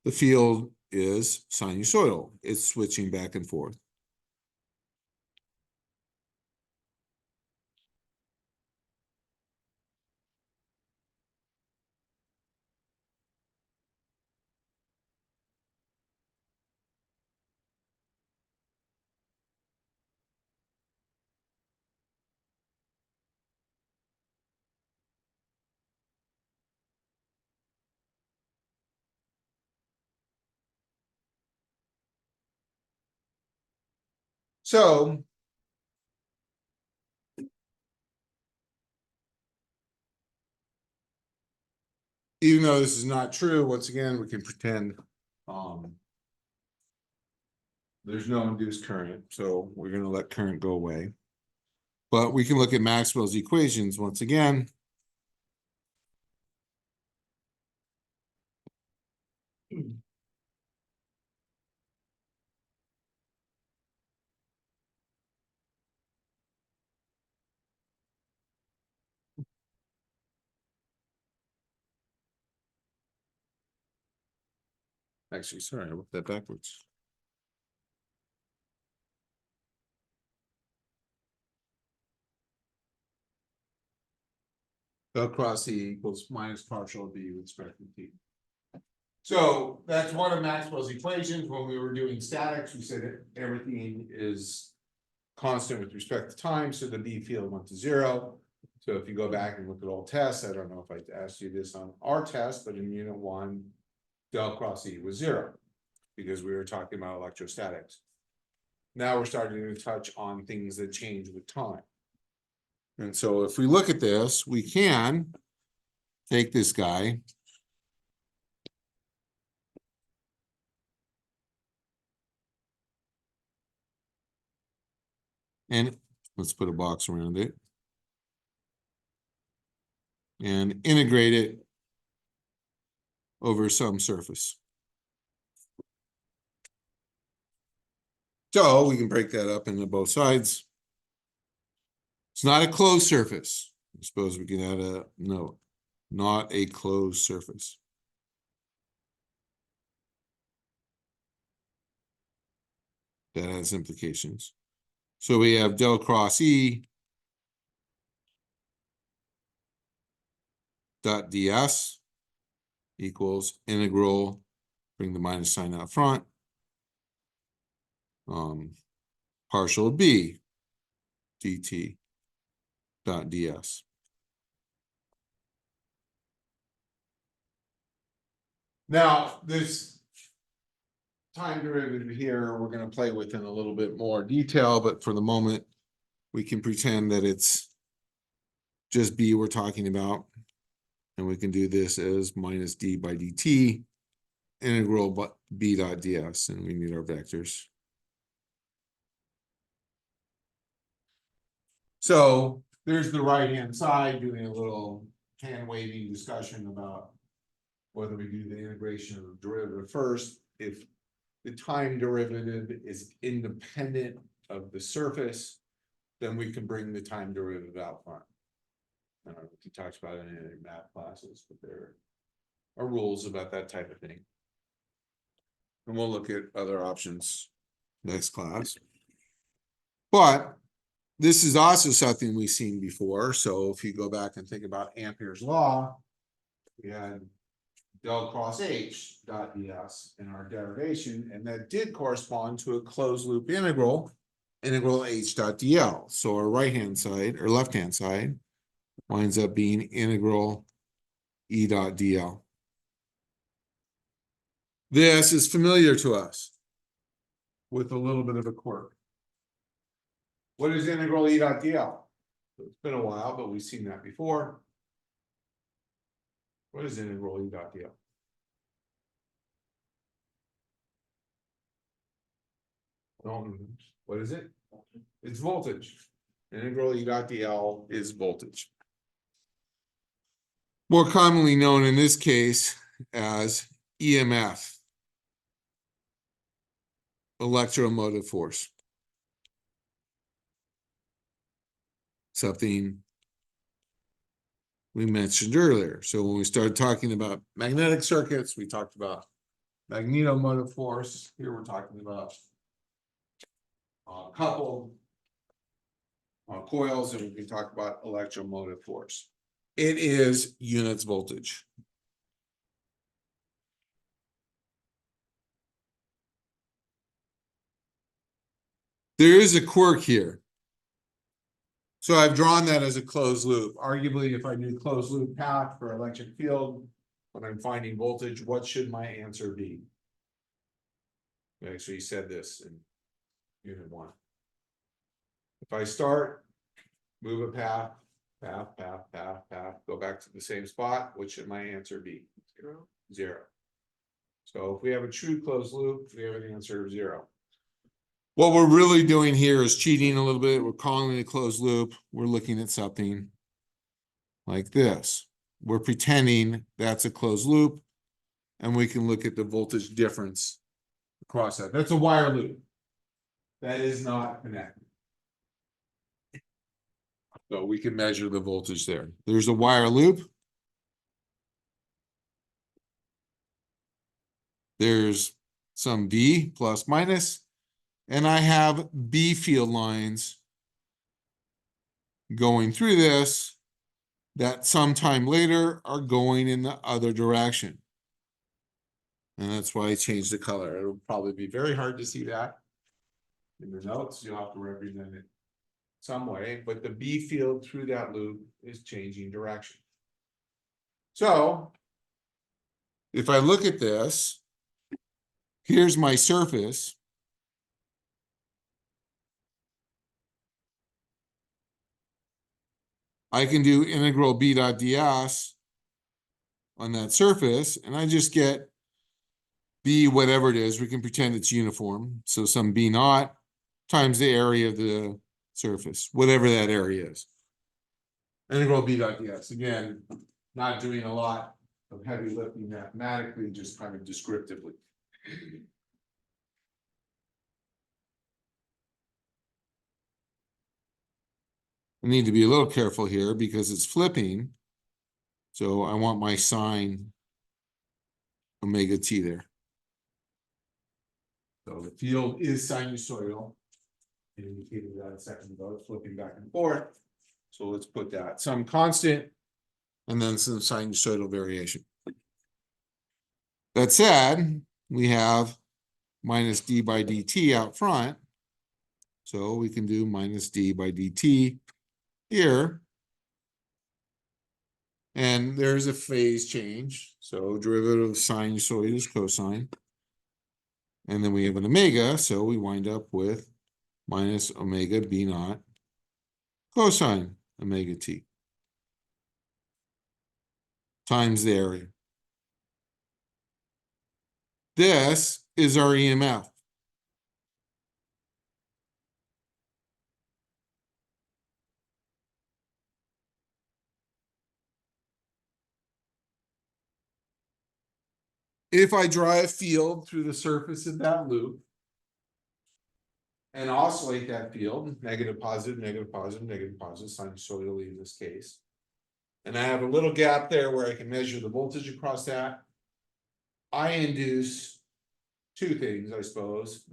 the field is sinusoidal. It's switching back and forth. So even though this is not true, once again, we can pretend there's no induced current, so we're going to let current go away. But we can look at Maxwell's equations once again. Actually, sorry, I wrote that backwards. Del cross E equals minus partial B with respect to T. So that's one of Maxwell's equations. When we were doing statics, we said that everything is constant with respect to time, so the B field went to 0. So if you go back and look at old tests, I don't know if I asked you this on our test, but in unit 1, del cross E was 0 because we were talking about electrostatics. Now we're starting to touch on things that change with time. And so if we look at this, we can take this guy and let's put a box around it and integrate it over some surface. So we can break that up into both sides. It's not a closed surface. I suppose we can add a note, not a closed surface. That has implications. So we have del cross E dot ds equals integral, bring the minus sign out front, partial B dt dot ds. Now, this time derivative here, we're going to play with in a little bit more detail, but for the moment, we can pretend that it's just B we're talking about. And we can do this as minus d by dt integral b dot ds, and we need our vectors. So there's the right-hand side doing a little hand-waving discussion about whether we do the integration of the derivative first. If the time derivative is independent of the surface, then we can bring the time derivative out front. I don't know if he talks about it in any math classes, but there are rules about that type of thing. And we'll look at other options next class. But this is also something we've seen before. So if you go back and think about Ampere's law, we had del cross H dot ds in our derivation, and that did correspond to a closed loop integral H dot dl. So our right-hand side or left-hand side winds up being integral E dot dl. This is familiar to us with a little bit of a quirk. What is integral E dot dl? It's been a while, but we've seen that before. What is integral E dot dl? What is it? It's voltage. Integral E dot dl is voltage. More commonly known in this case as EMF, electromotive force. Something we mentioned earlier. So when we started talking about magnetic circuits, we talked about magnetomotive force. Here we're talking about coupled coils, and we can talk about electromotive force. It is units voltage. There is a quirk here. So I've drawn that as a closed loop. Arguably, if I do closed loop path for electric field, when I'm finding voltage, what should my answer be? We actually said this in unit 1. If I start, move a path, go back to the same spot, what should my answer be? 0. 0. So if we have a true closed loop, we have an answer of 0. What we're really doing here is cheating a little bit. We're calling it a closed loop. We're looking at something like this. We're pretending that's a closed loop, and we can look at the voltage difference across that. That's a wire loop. That is not connected. So we can measure the voltage there. There's a wire loop. There's some V plus minus. And I have B field lines going through this that sometime later are going in the other direction. And that's why I changed the color. It'll probably be very hard to see that in the notes. You'll have to represent it some way, but the B field through that loop is changing direction. So if I look at this, here's my surface. I can do integral B dot ds on that surface, and I just get B, whatever it is. We can pretend it's uniform. So some B naught times the area of the surface, whatever that area is. Integral B dot ds. Again, not doing a lot of heavy lifting mathematically, just kind of descriptively. I need to be a little careful here because it's flipping. So I want my sine omega t there. So the field is sinusoidal indicated that a second ago, it's flipping back and forth. So let's put that, some constant. And then some sinusoidal variation. That said, we have minus d by dt out front. So we can do minus d by dt here. And there's a phase change. So derivative of sinusoid is cosine. And then we have an omega, so we wind up with minus omega b naught cosine omega t times the area. This is our EMF. If I draw a field through the surface of that loop and oscillate that field, negative, positive, negative, positive, negative, positive, sinusoidally in this case, and I have a little gap there where I can measure the voltage across that, I induce two things, I suppose.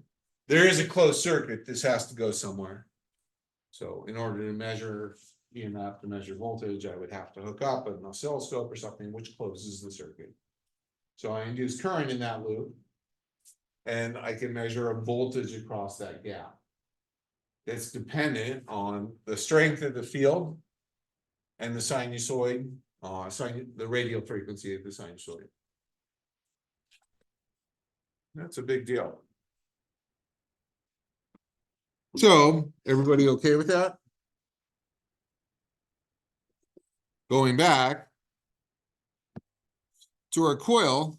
There is a closed circuit. This has to go somewhere. So in order to measure EMF, to measure voltage, I would have to hook up an oscilloscope or something which closes the circuit. So I induce current in that loop. And I can measure a voltage across that gap. It's dependent on the strength of the field and the sinusoid, the radial frequency of the sinusoid. That's a big deal. So, everybody okay with that? Going back to our coil.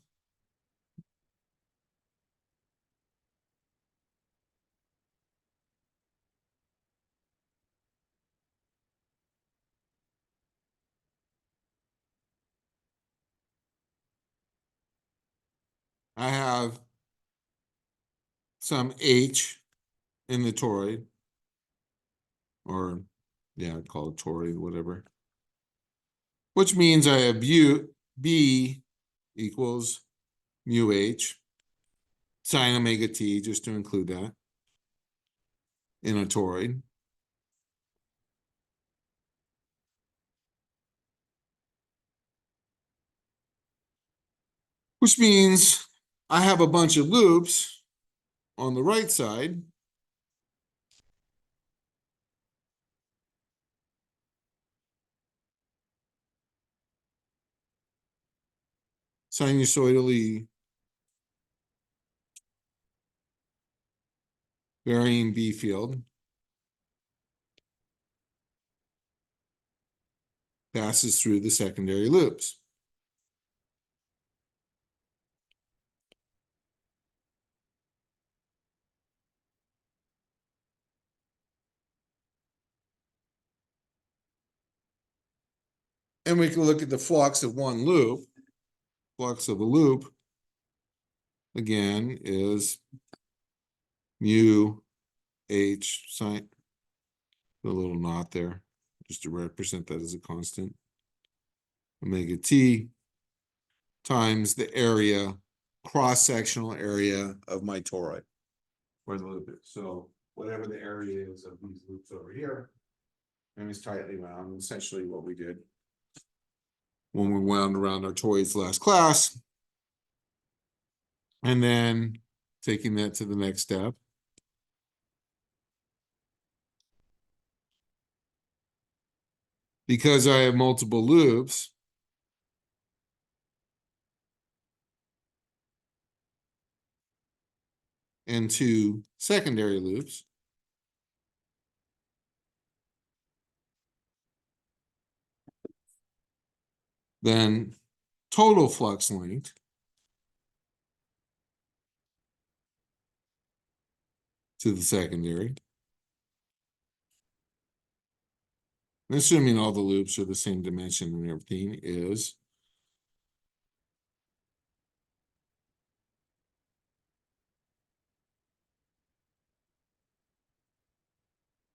I have some H in the toroid, or yeah, I'd call it toroid, whatever. Which means I have B equals mu H sine omega t, just to include that in a toroid. Which means I have a bunch of loops on the right side. Sinusoidally varying B field. Passes through the secondary loops. And we can look at the flux of one loop. Flux of a loop, again, is mu H sine, a little knot there, just to represent that as a constant. Omega t times the area, cross-sectional area of my toroid, where the loop is. So whatever the area is of these loops over here, and it's tightly wound, essentially what we did when we wound around our toroids last class. And then taking that to the next step. Because I have multiple loops, and two secondary loops, then total flux length to the secondary, assuming all the loops are the same dimension and everything, is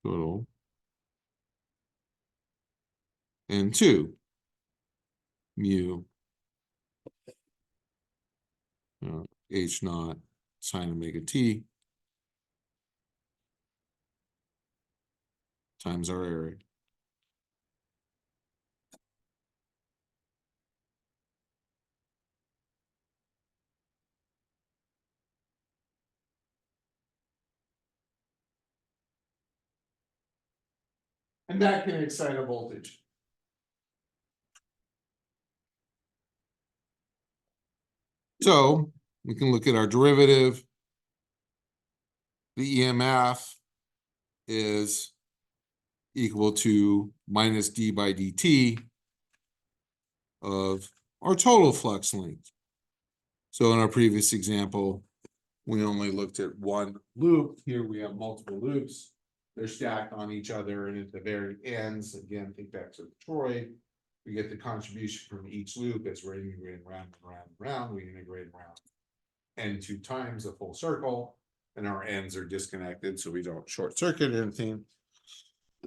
total N2 mu H naught sine omega t times our area. And that can excite a voltage. So we can look at our derivative. The EMF is equal to minus d by dt of our total flux length. So in our previous example, we only looked at one loop. Here we have multiple loops. They're stacked on each other, and at the very ends, again, think back to the toroid, we get the contribution from each loop as we're integrating round and round and round. We integrate around n2 times a full circle, and our ends are disconnected so we don't short circuit anything.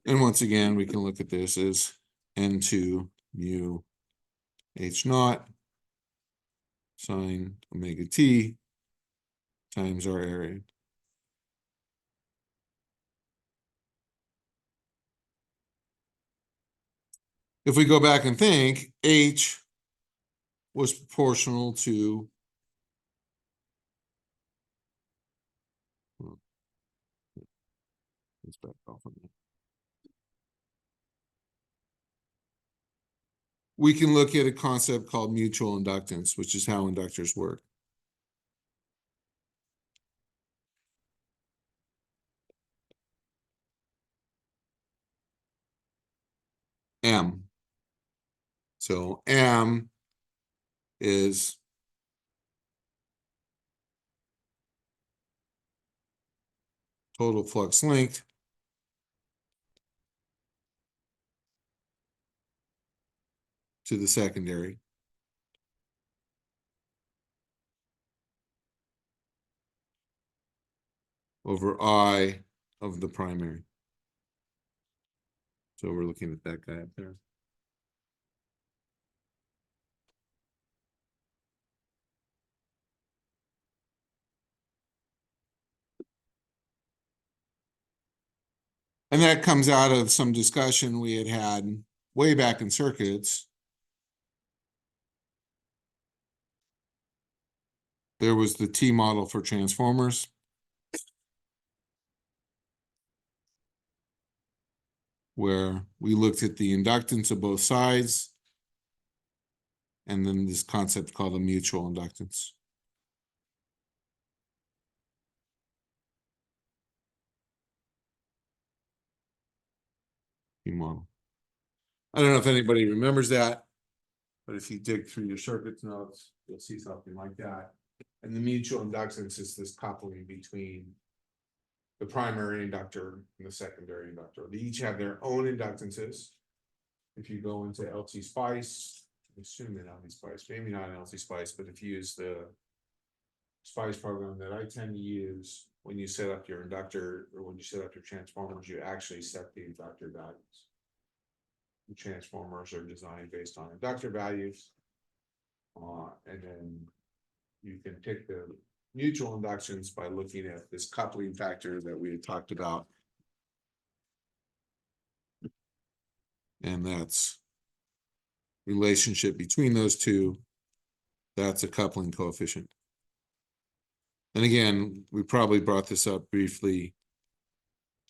And once again, we can look at this as n2 mu h naught sine omega t times our area. If we go back and think, H was proportional to let's back off on that. We can look at a concept called mutual inductance, which is how inductors work. M. So M is total flux length to the secondary over I of the primary. So we're looking at that guy up there. And that comes out of some discussion we had way back in circuits. There was the T model for transformers. Where we looked at the inductance of both sides. And then this concept called a mutual inductance. T model. I don't know if anybody remembers that, but if you dig through your circuits notes, you'll see something like that. And the mutual inductance is this coupling between the primary inductor and the secondary inductor. They each have their own inductances. If you go into LT Spice, I assume in LT Spice, maybe not in LT Spice, but if you use the Spice program that I tend to use, when you set up your inductor or when you set up your transformers, you actually set the inductor values. The transformers are designed based on inductor values. And then you can pick the mutual inductance by looking at this coupling factor that we had talked about. And that's relationship between those two. That's a coupling coefficient. And again, we probably brought this up briefly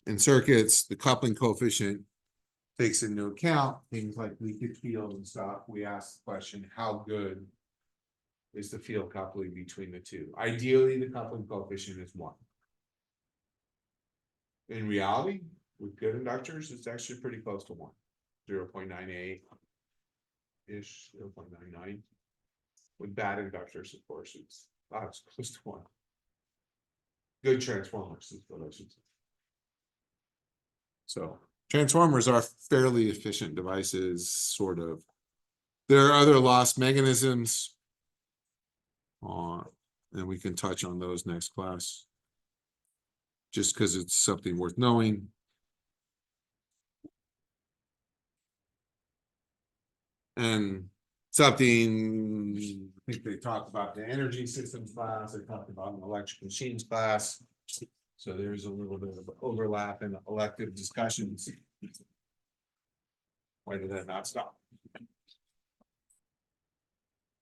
in circuits. The coupling coefficient takes into account things like leakage field and stuff. We ask the question, how good is the field coupling between the two? Ideally, the coupling coefficient is 1. In reality, with good inductors, it's actually pretty close to 1. 0.98 ish, 0.99. With bad inductors, of course, it's close to 1. Good transformers is what I should say. So transformers are fairly efficient devices, sort of. There are other loss mechanisms, and we can touch on those next class, just because it's something worth knowing. And something, I think they talked about the energy systems class, they talked about an electric machines class. So there's a little bit of overlap in elective discussions Why did that not stop?